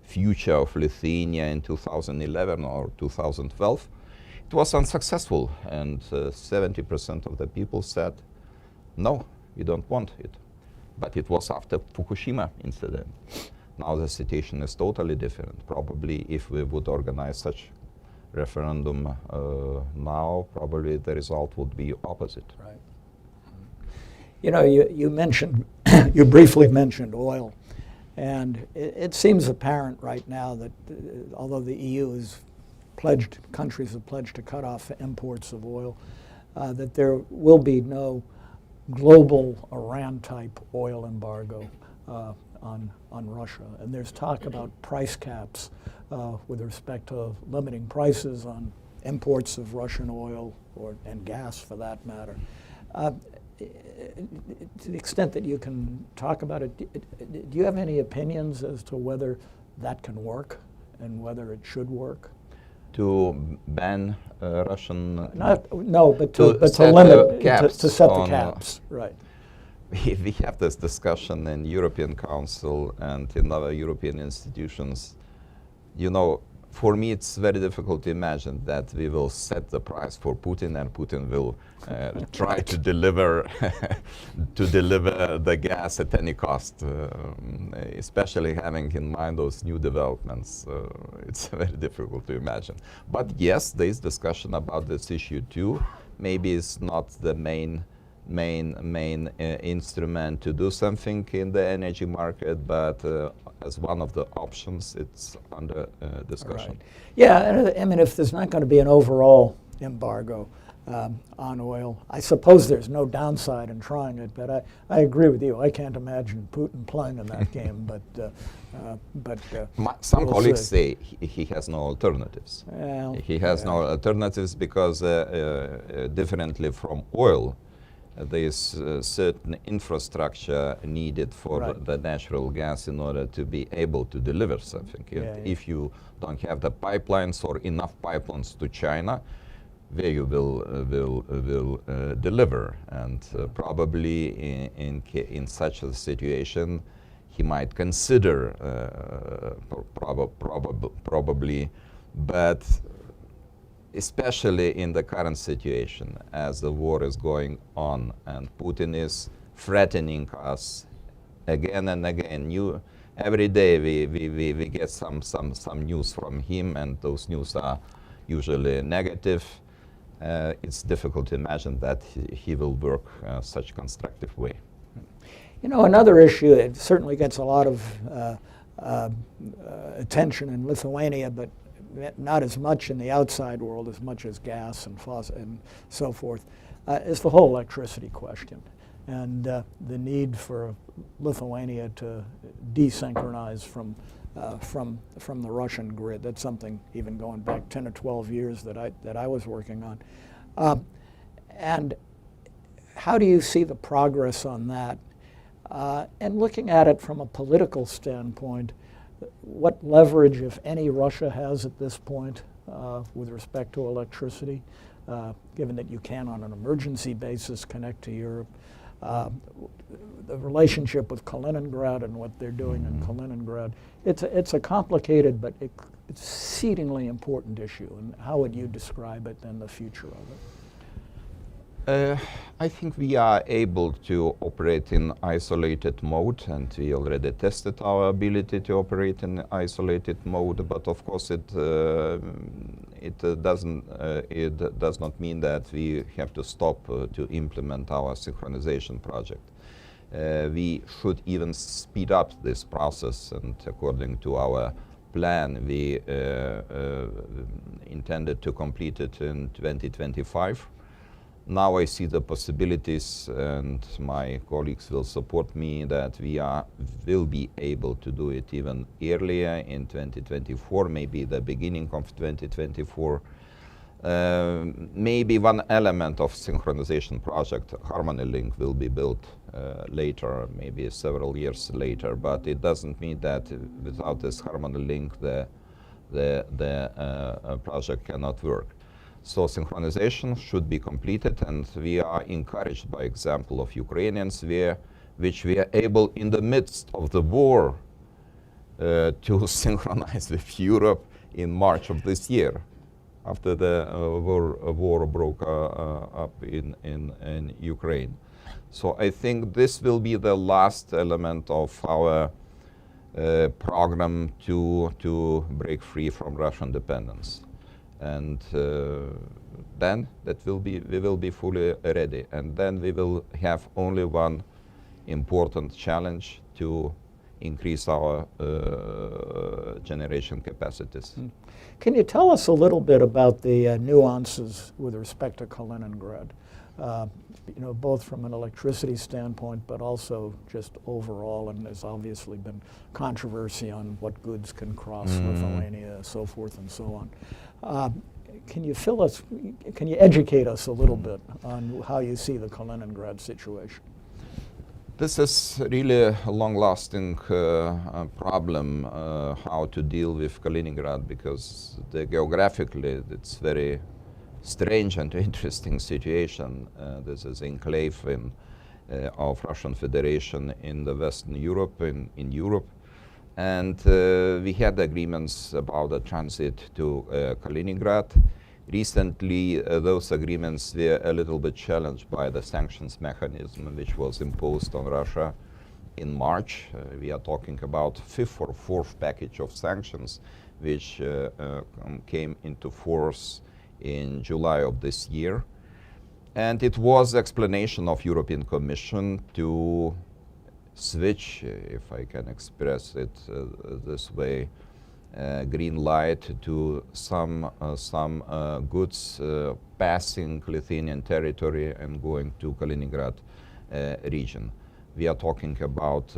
future of Lithuania in 2011 or 2012. It was unsuccessful, and 70% of the people said, no, we don't want it. But it was after Fukushima incident. Now the situation is totally different. Probably if we would organize such referendum now, probably the result would be opposite. Right. You know, you mentioned, you briefly mentioned oil, and it seems apparent right now that although the EU is pledged, countries have pledged to cut off imports of oil, that there will be no global Iran-type oil embargo on Russia. And there's talk about price caps with respect to limiting prices on imports of Russian oil and gas, for that matter. To the extent that you can talk about it, do you have any opinions as to whether that can work and whether it should work? To ban Russian... No, but to limit, to set the caps, right. We have this discussion in European Council and in other European institutions. You know, for me it's very difficult to imagine that we will set the price for Putin and Putin will try to deliver the gas at any cost, especially having in mind those new developments. It's very difficult to imagine. But yes, there is discussion about this issue too. Maybe it's not the main instrument to do something in the energy market, but as one of the options, it's under discussion. Right. Yeah, I mean, if there's not going to be an overall embargo on oil, I suppose there's no downside in trying it, but I agree with you. I can't imagine Putin playing in that game, but some we'll colleagues see. say he has no alternatives. Well, He has no alternatives because differently from oil, there is certain infrastructure needed for the natural gas in order to be able to deliver something. If you don't have the pipelines or enough pipelines to China, where you will deliver. And probably in such a situation, he might consider probably, but especially in the current situation, as the war is going on and Putin is threatening us again and again. Every day we get some news from him, and those news are usually negative. It's difficult to imagine that he will work such constructive way. You know, another issue that certainly gets a lot of attention in Lithuania, but not as much in the outside world as much as gas and fossil and so forth, is the whole electricity question, and the need for Lithuania to desynchronize from the Russian grid. That's something even going back 10 or 12 years that I was working on. And how do you see the progress on that? And looking at it from a political standpoint, what leverage, if any, Russia has at this point with respect to electricity, given that you can, on an emergency basis, connect to Europe? The relationship with Kaliningrad and what they're doing in Kaliningrad, it's a complicated but exceedingly important issue. And how would you describe it and the future of it? I think we are able to operate in isolated mode, and we already tested our ability to operate in isolated mode. But of course, it does not mean that we have to stop to implement our synchronization project. We should even speed up this process, and according to our plan, we intended to complete it in 2025. now I see the possibilities, and my colleagues will support me, that will be able to do it even earlier in 2024, maybe the beginning of 2024. Maybe one element of synchronization project, Harmony Link, will be built later, maybe several years later, but it doesn't mean that without this Harmony Link the project cannot work. So synchronization should be completed, and we are encouraged by example of Ukrainians which we are able in the midst of the war to synchronize with Europe in March of this year, after the war broke up in Ukraine. So I think this will be the last element of our program to break free from Russian dependence. And then we will be fully ready. And then we will have only one important challenge: to increase our generation capacities. Can you tell us a little bit about the nuances with respect to Kaliningrad? Both from an electricity standpoint, but also just overall, and there's obviously been controversy on what goods can cross Lithuania, so forth and so on. Can you educate us a little bit on how you see the Kaliningrad situation? This is really a long-lasting problem, how to deal with Kaliningrad, because geographically it's very strange and interesting situation. This is enclave of Russian Federation in the Western Europe, in Europe. And we had agreements about the transit to Kaliningrad. Recently, those agreements were a little bit challenged by the sanctions mechanism which was imposed on Russia in March. We are talking about fifth or fourth package of sanctions which came into force in July of this year. And it was explanation of European Commission to switch, if I can express it this way, green light to some goods passing Lithuanian territory and going to Kaliningrad region. We are talking about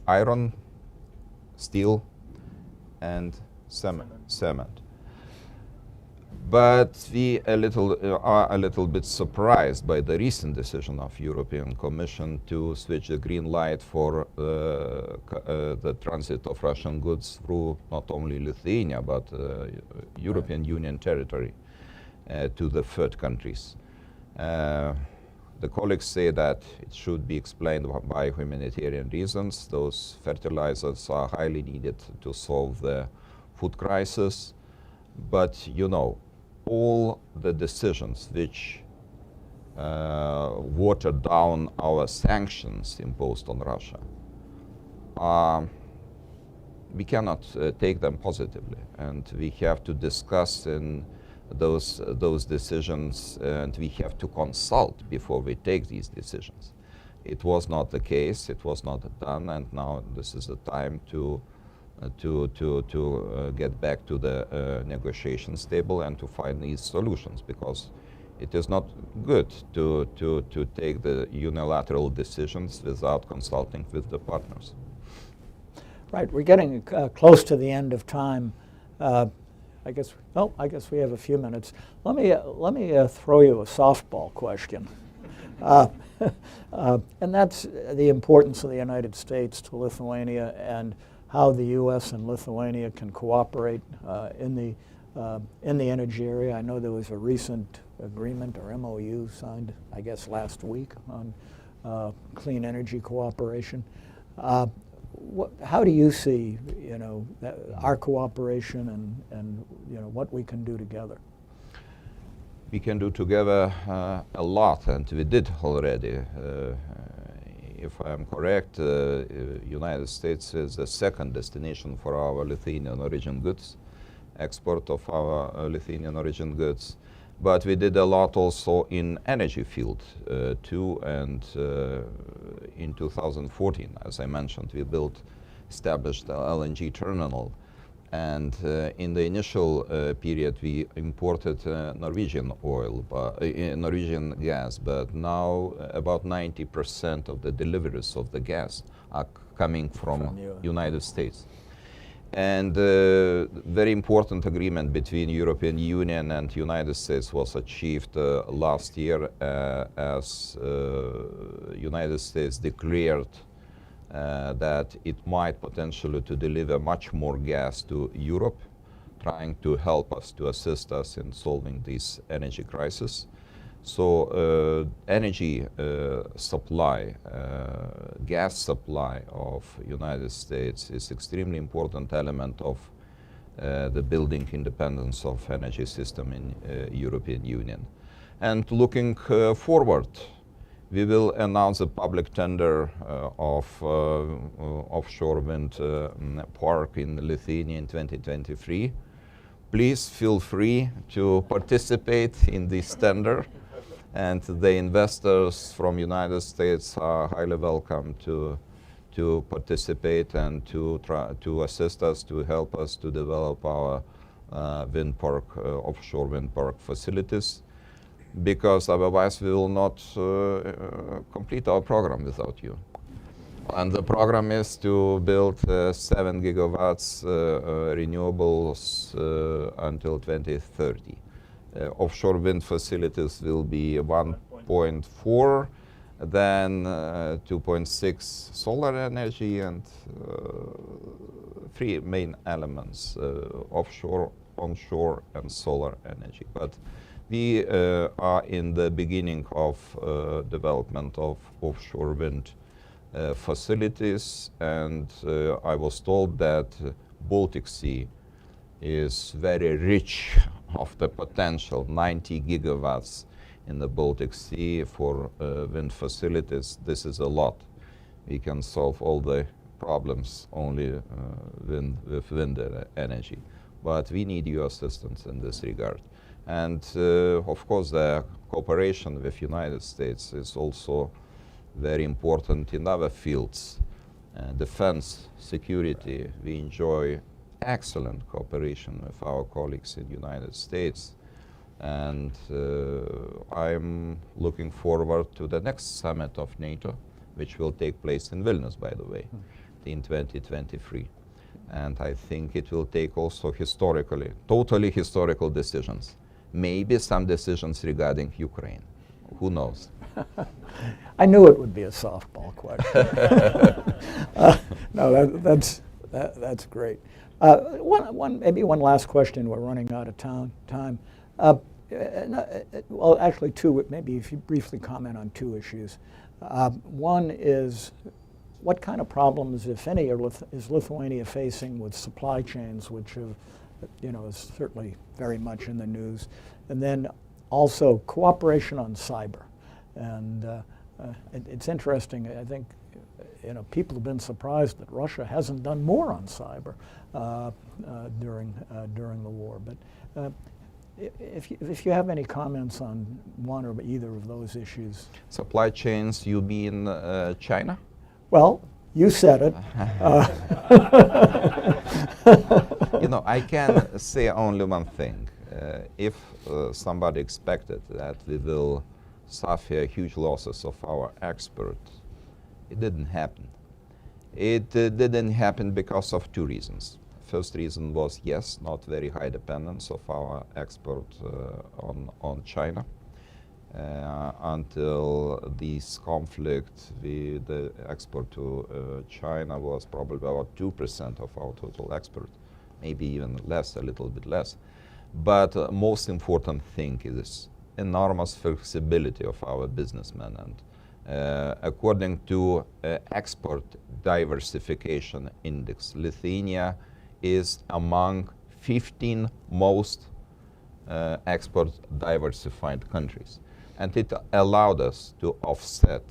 iron, steel, and cement. But we are a little bit surprised by the recent decision of European Commission to switch the green light for the transit of Russian goods through not only Lithuania but European Union territory to the third countries. The colleagues say that it should be explained by humanitarian reasons. Those fertilizers are highly needed to solve the food crisis. But all the decisions which watered down our sanctions imposed on Russia, we cannot take them positively, and we have to discuss in those decisions, and we have to consult before we take these decisions. It was not the case, it was not done, and now this is the time to get back to the negotiations table and to find these solutions, because it is not good to take the unilateral decisions without consulting with the partners. Right, we're getting close to the end of time. I guess we have a few minutes. Let me throw you a softball question. And that's the importance of the United States to Lithuania and how the U.S. and Lithuania can cooperate in the energy area. I know there was a recent agreement or MOU signed, I guess, last week on clean energy cooperation. How do you see, our cooperation and what we can do together? We can do together a lot, and we did already. If I am correct, United States is the second destination for our Lithuanian origin goods, export of our Lithuanian origin goods. But we did a lot also in energy field too, and in 2014, as I mentioned, we established the LNG terminal. And in the initial period, we imported Norwegian oil, Norwegian gas, but now about 90% of the deliveries of the gas are coming from United States. And very important agreement between European Union and United States was achieved last year as United States declared that it might potentially to deliver much more gas to Europe, trying to help us, to assist us in solving this energy crisis. So energy supply, gas supply of United States is extremely important element of the building independence of energy system in European Union. And looking forward, we will announce a public tender of offshore wind park in Lithuania in 2023. Please feel free to participate in this tender. And the investors from United States are highly welcome to participate and to assist us, to help us to develop our wind park, offshore wind park facilities, because otherwise we will not complete our program without you. And the program is to build 7 gigawatts renewables until 2030. Offshore wind facilities will be 1.4, then 2.6 solar energy, and 3 main elements, offshore, onshore, and solar energy. But we are in the beginning of development of offshore wind facilities, and I was told that Baltic Sea is very rich of the potential, 90 gigawatts in the Baltic Sea for wind facilities. This is a lot. We can solve all the problems only with wind energy. But we need your assistance in this regard. And of course, the cooperation with United States is also very important in other fields. Defense, security, we enjoy excellent cooperation with our colleagues in the United States. And I'm looking forward to the next summit of NATO, which will take place in Vilnius, by the way, in 2023. And I think it will take also totally historical decisions. Maybe some decisions regarding Ukraine. Who knows? I knew it would be a softball question. No, that's great. Maybe one last question. We're running out of time. Well, actually two. Maybe if you briefly comment on 2 issues. One is, what kind of problems, if any, is Lithuania facing with supply chains, which have, is certainly very much in the news, and then also cooperation on cyber. And it's interesting. I think people have been surprised that Russia hasn't done more on cyber during the war. But if you have any comments on one or either of those issues. Supply chains, you mean China? Well, you said it. I can say only one thing. If somebody expected that we will suffer huge losses of our export, it didn't happen. It didn't happen because of 2 reasons. First reason was, yes, not very high dependence of our export on China. Until this conflict, the export to China was probably about 2% of our total export, maybe even less, a little bit less. But most important thing is enormous flexibility of our businessmen. And according to Export Diversification Index, Lithuania is among 15 most export diversified countries. And it allowed us to offset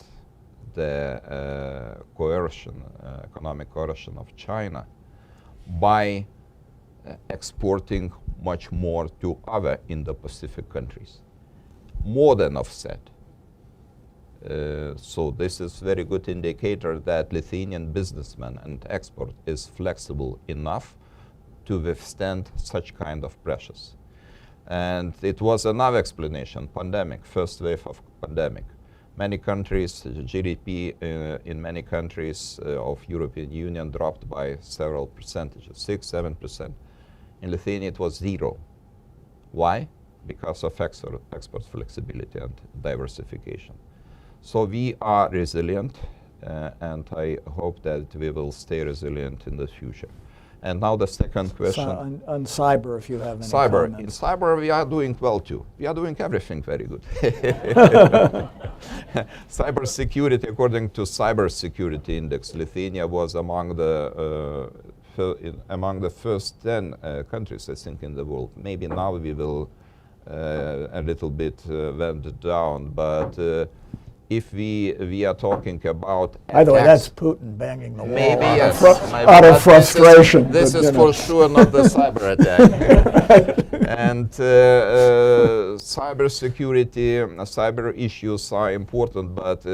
the economic coercion of China by exporting much more to other Indo-Pacific countries, more than offset. So this is very good indicator that Lithuanian businessmen and export is flexible enough to withstand such kind of pressures. And it was another explanation, pandemic, first wave of pandemic. Many countries, GDP in many countries of European Union dropped by several percentages, 6-7%. In Lithuania it was 0. Why? Because of export flexibility and diversification. So we are resilient, and I hope that we will stay resilient in the future. And now the second question. On cyber, if you have any Cyber. In comments. cyber, we are doing well too. We are doing everything very good. Cyber security, according to Cyber Security Index, Lithuania was among the first 10 countries, I think, in the world. Maybe now we will a little bit went down, but if we are talking about By the way, attacks, that's Putin banging the wall maybe out, yes, maybe, out of but frustration. This but, is you know. for sure not the cyber attack. And cyber security, cyber issues are important, but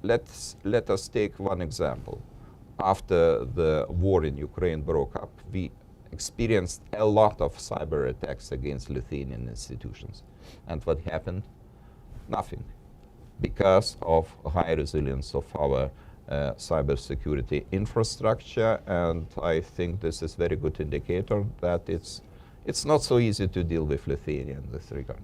let us take one example. After the war in Ukraine broke up, we experienced a lot of cyber attacks against Lithuanian institutions. And what happened? Nothing. Because of high resilience of our cybersecurity infrastructure, and I think this is very good indicator that it's not so easy to deal with Lithuania in this regard.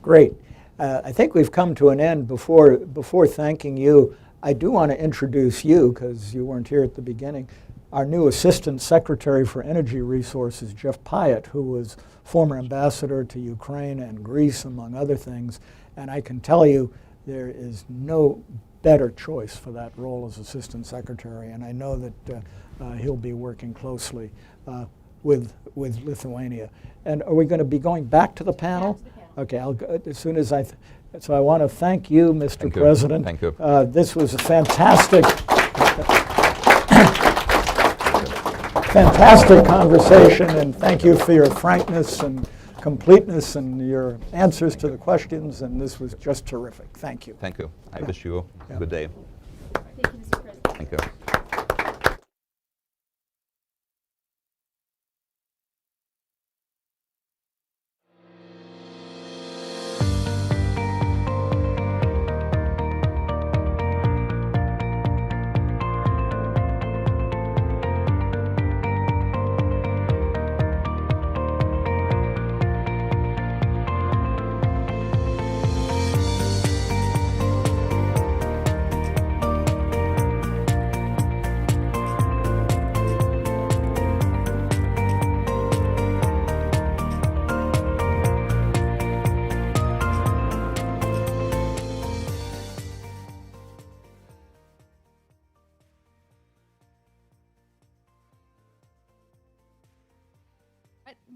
Great. I think we've come to an end. Before thanking you, I do want to introduce you, because you weren't here at the beginning, our new Assistant Secretary for Energy Resources, Jeff Pyatt, who was former ambassador to Ukraine and Greece, among other things. And I can tell you there is no better choice for that role as Assistant Secretary. And I know that he'll be working closely with Lithuania. And are we going to be going back to the panel? Okay, I'll go, as soon as so I want to thank you, Mr. Thank you. President. Thank you. This was a fantastic conversation, and thank you for your frankness and completeness and your answers to the questions, and this was just terrific. Thank you. Thank you. I wish you a good day. Thank you, Mr. President. Thank you.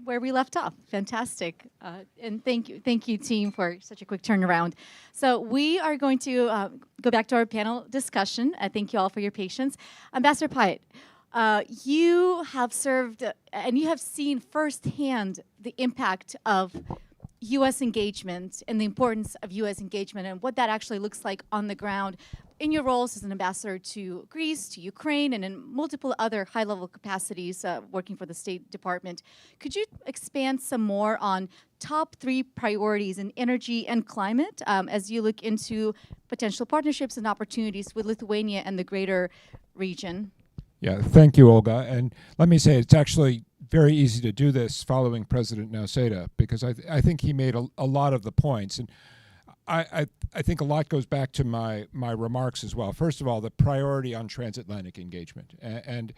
Where we left off. Fantastic. And thank you, team, for such a quick turnaround. So we are going to go back to our panel discussion. Thank you all for your patience. Ambassador Pyatt, you have served and you have seen firsthand the impact of U.S. engagement and the importance of U.S. engagement and what that actually looks like on the ground in your roles as an ambassador to Greece, to Ukraine, and in multiple other high-level capacities working for the State Department. Could you expand some more on top 3 priorities in energy and climate as you look into potential partnerships and opportunities with Lithuania and the greater region? Yeah, thank you, Olga. And let me say, it's actually very easy to do this following President Nausėda, because I think he made a lot of the points. And I think a lot goes back to my remarks as well. First of all, the priority on transatlantic engagement. And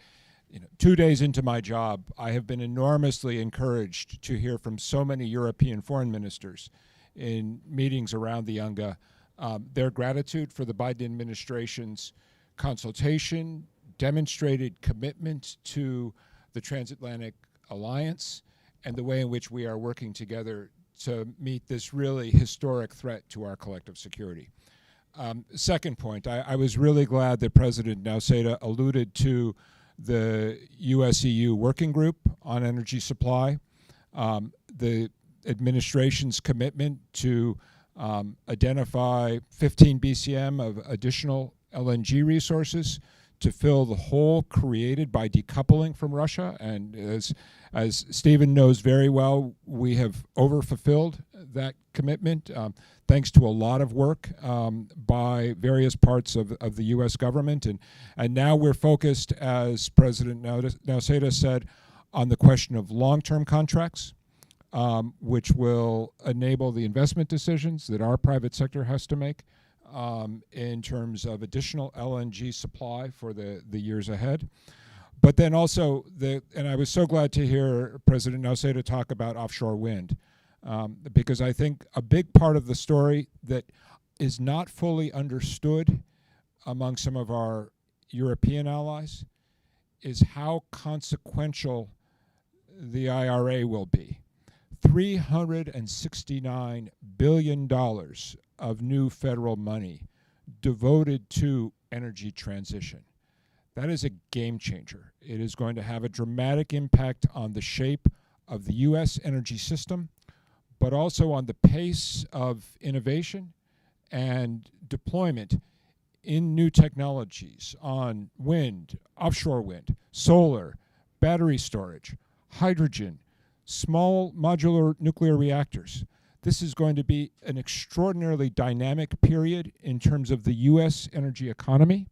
2 days into my job, I have been enormously encouraged to hear from so many European foreign ministers in meetings around the UNGA their gratitude for the Biden administration's consultation, demonstrated commitment to the transatlantic alliance, and the way in which we are working together to meet this really historic threat to our collective security. Second point, I was really glad that President Nausėda alluded to the US-EU working group on energy supply, the administration's commitment to identify 15 BCM of additional LNG resources to fill the hole created by decoupling from Russia. And as Stephen knows very well, we have overfulfilled that commitment thanks to a lot of work by various parts of the U.S. government. And now we're focused, as President Nausėda said, on the question of long-term contracts, which will enable the investment decisions that our private sector has to make in terms of additional LNG supply for the years ahead. But then also, and I was so glad to hear President Nausėda talk about offshore wind, because I think a big part of the story that is not fully understood among some of our European allies is how consequential the IRA will be. $369 billion of new federal money devoted to energy transition. That is a game changer. It is going to have a dramatic impact on the shape of the U.S. energy system, but also on the pace of innovation and deployment in new technologies on wind, offshore wind, solar, battery storage, hydrogen, small modular nuclear reactors. This is going to be an extraordinarily dynamic period in terms of the U.S. energy economy,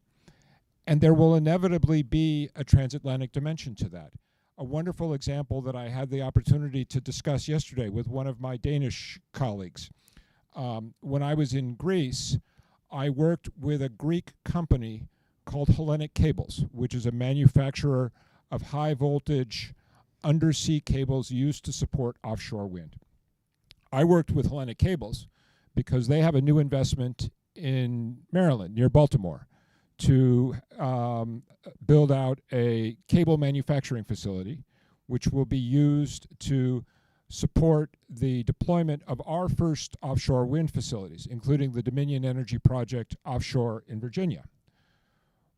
and there will inevitably be a transatlantic dimension to that. A wonderful example that I had the opportunity to discuss yesterday with one of my Danish colleagues. When I was in Greece, I worked with a Greek company called Hellenic Cables, which is a manufacturer of high voltage undersea cables used to support offshore wind. I worked with Hellenic Cables because they have a new investment in Maryland, near Baltimore, to build out a cable manufacturing facility, which will be used to support the deployment of our first offshore wind facilities, including the Dominion Energy project offshore in Virginia.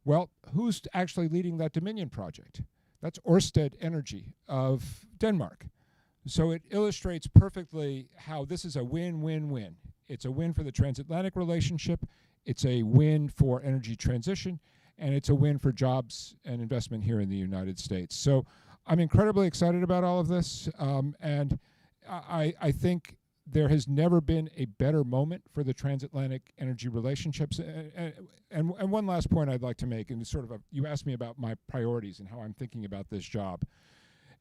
Well, who's actually leading that Dominion project? That's Ørsted Energy of Denmark. So it illustrates perfectly how this is a win-win-win. It's a win for the transatlantic relationship, it's a win for energy transition, and it's a win for jobs and investment here in the United States. So I'm incredibly excited about all of this, and I think there has never been a better moment for the transatlantic energy relationships. And one last point I'd like to make, and sort of you asked me about my priorities and how I'm thinking about this job.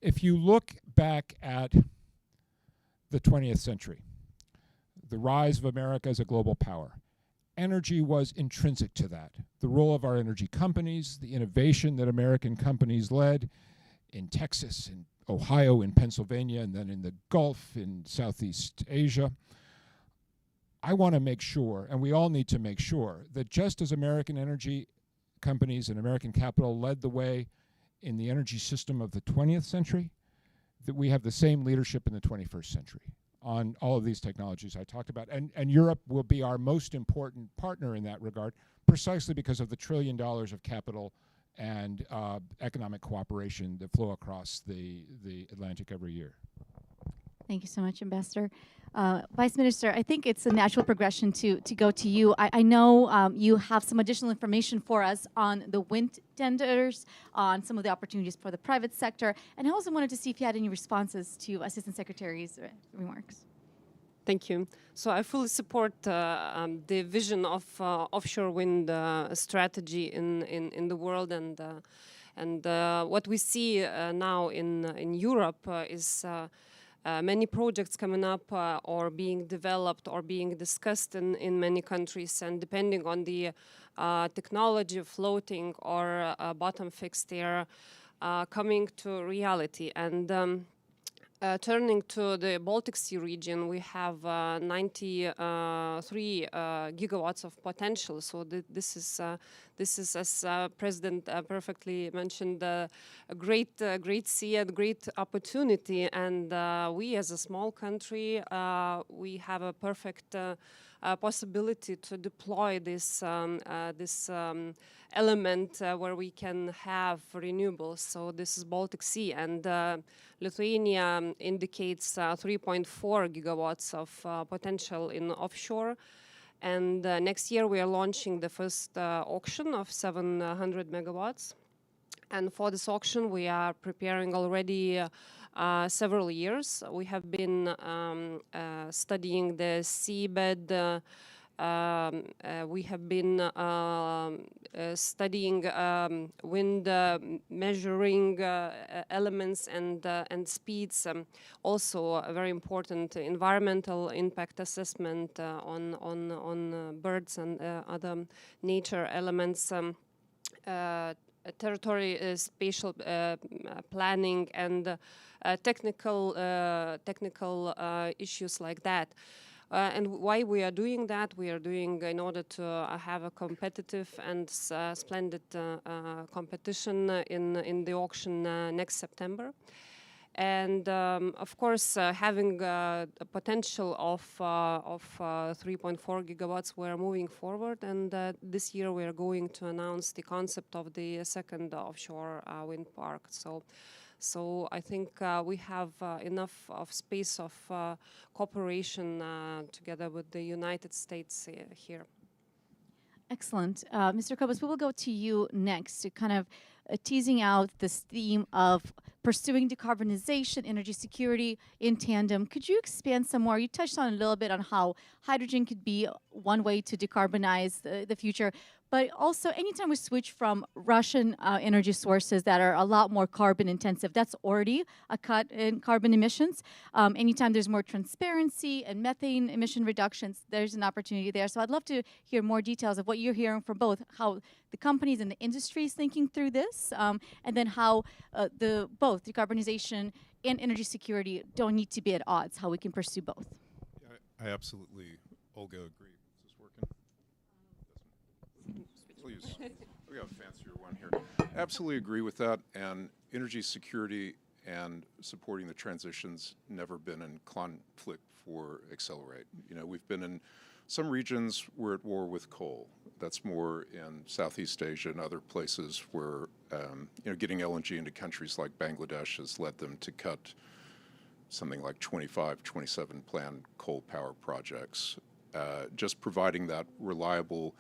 If you look back at the 20th century, the rise of America as a global power, energy was intrinsic to that. The role of our energy companies, the innovation that American companies led in Texas, in Ohio, in Pennsylvania, and then in the Gulf, in Southeast Asia. I want to make sure, and we all need to make sure, that just as American energy companies and American capital led the way in the energy system of the 20th century, that we have the same leadership in the 21st century on all of these technologies I talked about. And Europe will be our most important partner in that regard, precisely because of the $1 trillion of capital and economic cooperation that flow across the Atlantic every year. Thank you so much, Ambassador. Vice Minister, I think it's a natural progression to go to you. I know you have some additional information for us on the wind tenders, on some of the opportunities for the private sector, and I also wanted to see if you had any responses to Assistant Secretary's remarks. Thank you. So I fully support the vision of offshore wind strategy in the world, and what we see now in Europe is many projects coming up or being developed or being discussed in many countries, and depending on the technology, floating or bottom fixed, they are coming to reality. And turning to the Baltic Sea region, we have 93 gigawatts of potential. So this is, as President perfectly mentioned, a great sea, a great opportunity. And we, as a small country, we have a perfect possibility to deploy this element where we can have renewables. So this is Baltic Sea, and Lithuania indicates 3.4 gigawatts of potential in offshore, And next year we are launching the first auction of 700 megawatts. And for this auction, we are preparing already several years. We have been studying the seabed. We have been studying wind measuring elements and speeds. Also, a very important environmental impact assessment on birds and other nature elements. Territory spatial planning and technical issues like that. And why we are doing that? We are doing in order to have a competitive and splendid competition in the auction next September. And of course, having a potential of 3.4 gigawatts, we are moving forward. And this year, we are going to announce the concept of the second offshore wind park. So I think we have enough of space of cooperation together with the United States here. Excellent. Mr. Kobus, we will go to you next to kind of teasing out this theme of pursuing decarbonization, energy security in tandem. Could you expand some more? You touched on a little bit on how hydrogen could be one way to decarbonize the future, but also anytime we switch from Russian energy sources that are a lot more carbon intensive, that's already a cut in carbon emissions. Anytime there's more transparency and methane emission reductions, there's an opportunity there. So I'd love to hear more details of what you're hearing from both how the companies and the industry is thinking through this, and then how both decarbonization and energy security don't need to be at odds, how we can pursue both. Yeah, I absolutely, Olga, agree. Is this working? Please. We got a fancier one here. Absolutely agree with that. And energy security and supporting the transition's never been in conflict for Accelerate. You know, we've been in some regions we're at war with coal. That's more in Southeast Asia and other places where getting LNG into countries like Bangladesh has led them to cut something like 25, 27 planned coal power projects. Just providing that reliable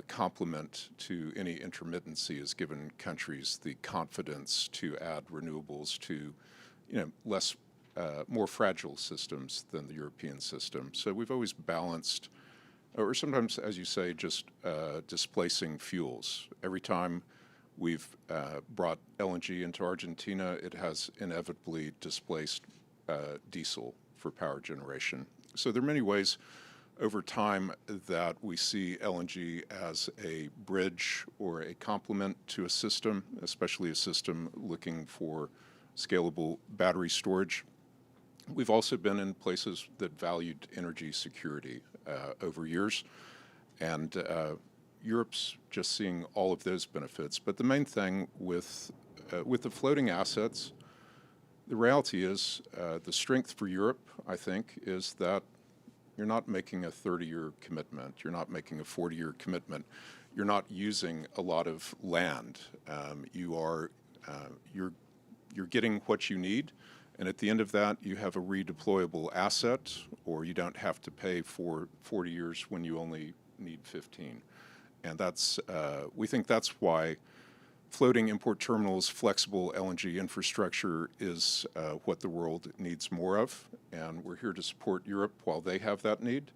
complement to any intermittency has given countries the confidence to add renewables to, more fragile systems than the European system. So we've always balanced, or sometimes, as you say, just displacing fuels. Every time we've brought LNG into Argentina, it has inevitably displaced diesel for power generation. So there are many ways over time that we see LNG as a bridge or a complement to a system, especially a system looking for scalable battery storage. We've also been in places that valued energy security over years, and Europe's just seeing all of those benefits. But the main thing with the floating assets, the reality is the strength for Europe, I think, is that you're not making a 30-year commitment. You're not making a 40-year commitment. You're not using a lot of land. You're getting what you need, and at the end of that, you have a redeployable asset, or you don't have to pay for 40 years when you only need 15. And that's we think that's why floating import terminals, flexible LNG infrastructure is what the world needs more of, and we're here to support Europe while they have that need,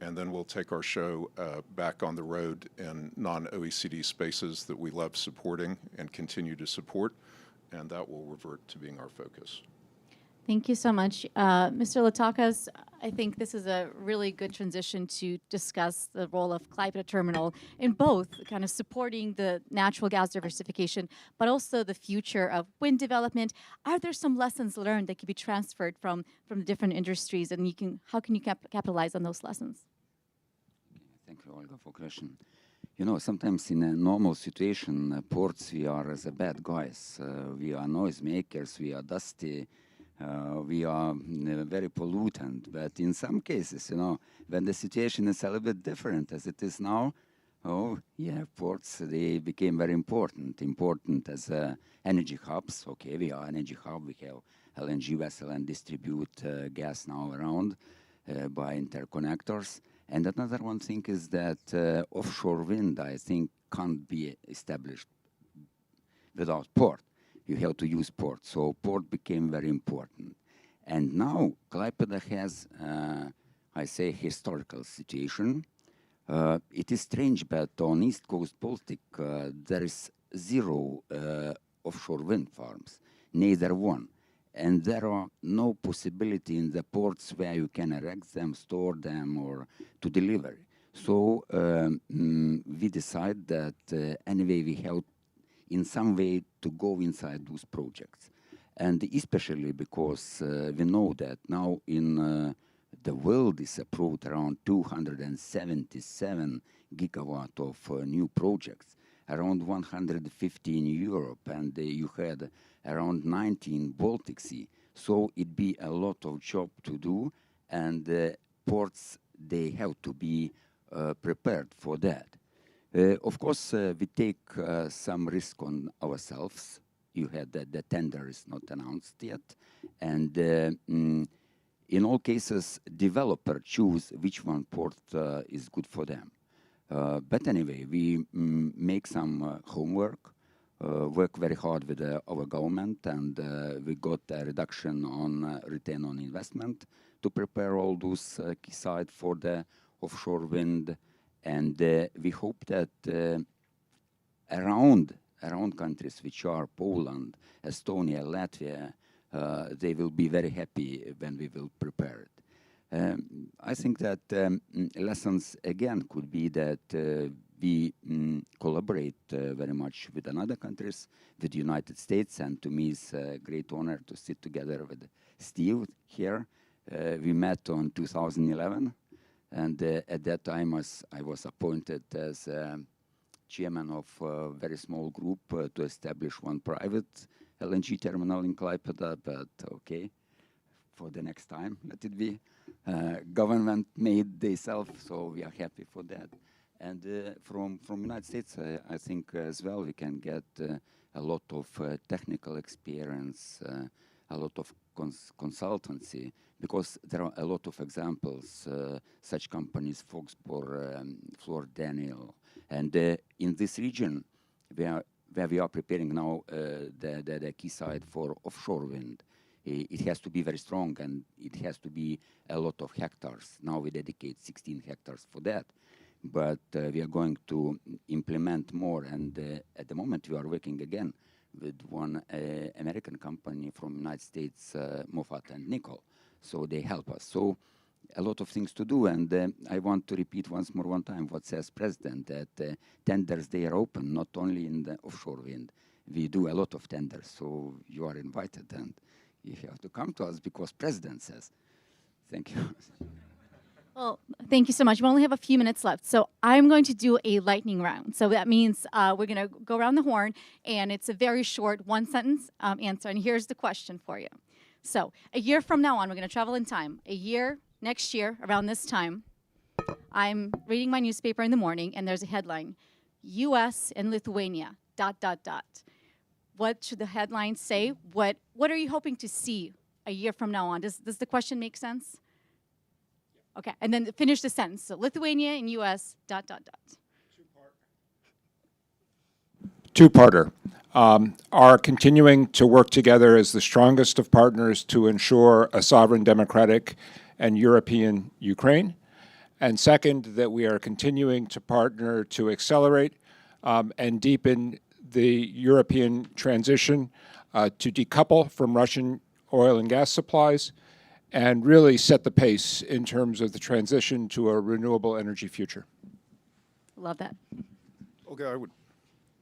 and then we'll take our show back on the road in non-OECD spaces that we love supporting and continue to support, and that will revert to being our focus. Thank you so much. Mr. Latakas, I think this is a really good transition to discuss the role of Klaipėda Terminal in both kind of supporting the natural gas diversification, but also the future of wind development. Are there some lessons learned that can be transferred from the different industries, and how can you capitalize on those lessons? Thank you, Olga, for question. You know, sometimes in a normal situation, ports, we are the bad guys. We are noisemakers, we are dusty, we are very pollutant. But in some cases, when the situation is a little bit different as it is now, ports, they became very important as energy hubs. Okay, we are energy hub, we have LNG vessel and distribute gas now around by interconnectors. And another one thing is that offshore wind, I think, can't be established without port. You have to use port. So port became very important. And now Klaipėda has, I say, historical situation. It is strange, but on East Coast Baltic, there is 0 offshore wind farms, neither one. And there are no possibility in the ports where you can erect them, store them, or to deliver. So we decide that anyway we have in some way to go inside those projects. And especially because we know that now in the world is approved around 277 gigawatt of new projects, around 150 in Europe, and you had around 90 in Baltic Sea. So it be a lot of job to do, and ports, they have to be prepared for that. Of course, we take some risk on ourselves. You had that the tender is not announced yet, and in all cases, developer choose which one port is good for them. But anyway, we make some homework, work very hard with our government, and we got a reduction on return on investment to prepare all those quayside for the offshore wind. And we hope that around countries which are Poland, Estonia, Latvia, they will be very happy when we will prepare it. I think that lessons again could be that we collaborate very much with other countries, with the United States, and to me it's a great honor to sit together with Steve here. We met on 2011, and at that time I was appointed as chairman of a very small group to establish one private LNG terminal in Klaipėda, but okay, for the next time, let it be. Government made themselves, so we are happy for that. And from United States, I think as well we can get a lot of technical experience, a lot of consultancy, because there are a lot of examples, such companies, Foxbor, Flora, Daniel, and in this region, where we are preparing now the quayside for offshore wind. It has to be very strong, and it has to be a lot of hectares. Now we dedicate 16 hectares for that, but we are going to implement more, and at the moment we are working again with one American company from United States, Moffat and Nichol, so they help us. So a lot of things to do, and I want to repeat once more one time what says President, that tenders, they are open, not only in the offshore wind. We do a lot of tenders, so you are invited, and you have to come to us because President says. Thank you. Well, thank you so much. We only have a few minutes left, so I'm going to do a lightning round. So that means we're going to go around the horn, and it's a very short one-sentence answer, and here's the question for you. So a year from now on, we're going to travel in time. A year, next year, around this time, I'm reading my newspaper in the morning, and there's a headline, U.S. and Lithuania, ... What should the headline say? What are you hoping to see a year from now on? Does the question make sense? Okay, and then finish the sentence. So Lithuania and U.S. ... Two-parter. Are continuing to work together as the strongest of partners to ensure a sovereign, democratic, and European Ukraine. And second, that we are continuing to partner to accelerate and deepen the European transition to decouple from Russian oil and gas supplies and really set the pace in terms of the transition to a renewable energy future. Love that. Okay,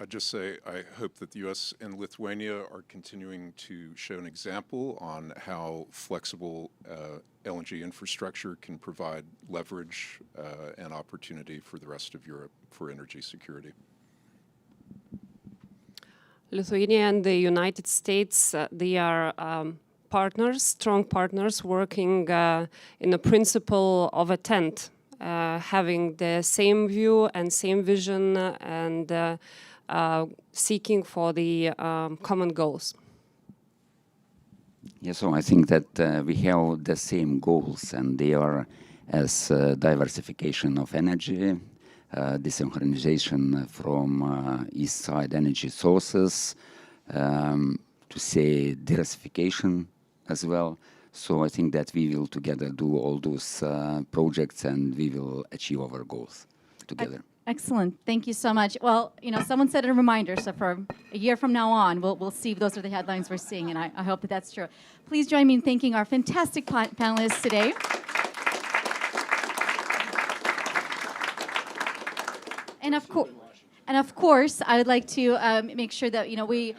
I'd just say I hope that the U.S. and Lithuania are continuing to show an example on how flexible LNG infrastructure can provide leverage and opportunity for the rest of Europe for energy security. Lithuania and the United States, they are partners, strong partners, working in the principle of a tent, having the same view and same vision, and seeking for the common goals. Yeah, so I think that we have the same goals, and they are as diversification of energy, desynchronization from east side energy sources, to say diversification as well. So I think that we will together do all those projects and we will achieve our goals together. Excellent. Thank you so much. Well, someone said a reminder, so for a year from now on, we'll see if those are the headlines we're seeing, and I hope that that's true. Please join me in thanking our fantastic panelists today. And of course, I would like to make sure that we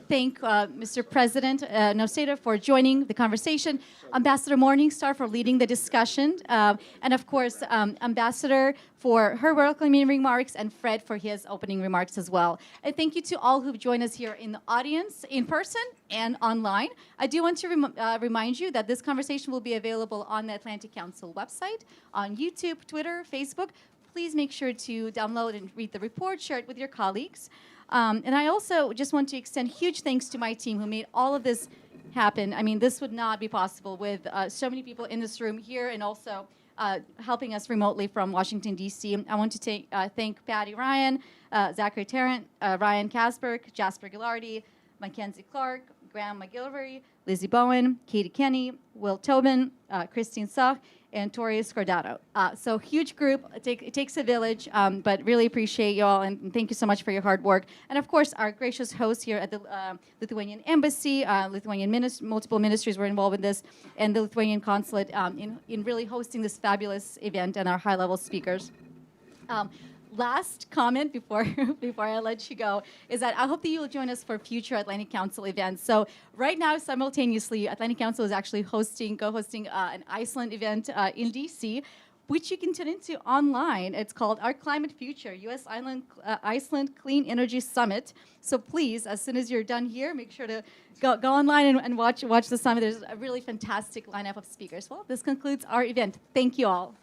thank Mr. President Nausėda for joining the conversation, Ambassador Morningstar for leading the discussion, and of course, Ambassador for her welcoming remarks, and Fred for his opening remarks as well. And thank you to all who've joined us here in the audience, in person and online. I do want to remind you that this conversation will be available on the Atlantic Council website, on YouTube, Twitter, Facebook. Please make sure to download and read the report, share it with your colleagues. And I also just want to extend huge thanks to my team who made all of this happen. I mean, this would not be possible with so many people in this room here and also helping us remotely from Washington, D.C. I want to thank Patty Ryan, Zachary Tarrant, Ryan Kasberg, Jasper Gillardi, Mackenzie Clark, Graham McGilvery, Lizzie Bowen, Katie Kenny, Will Tobin, Christine Sach, and Tori Scordato. So huge group. It takes a village, but really appreciate you all, and thank you so much for your hard work. And of course, our gracious hosts here at the Lithuanian Embassy, multiple ministries were involved in this, and the Lithuanian Consulate in really hosting this fabulous event, and our high-level speakers. Last comment before I let you go is that I hope that you will join us for future Atlantic Council events. So right now, simultaneously, Atlantic Council is actually hosting an Iceland event in DC, which you can tune into online. It's called Our Climate Future, U.S. Iceland Clean Energy Summit. So please, as soon as you're done here, make sure to go online and watch the summit. There's a really fantastic lineup of speakers. Well, this concludes our event. Thank you all.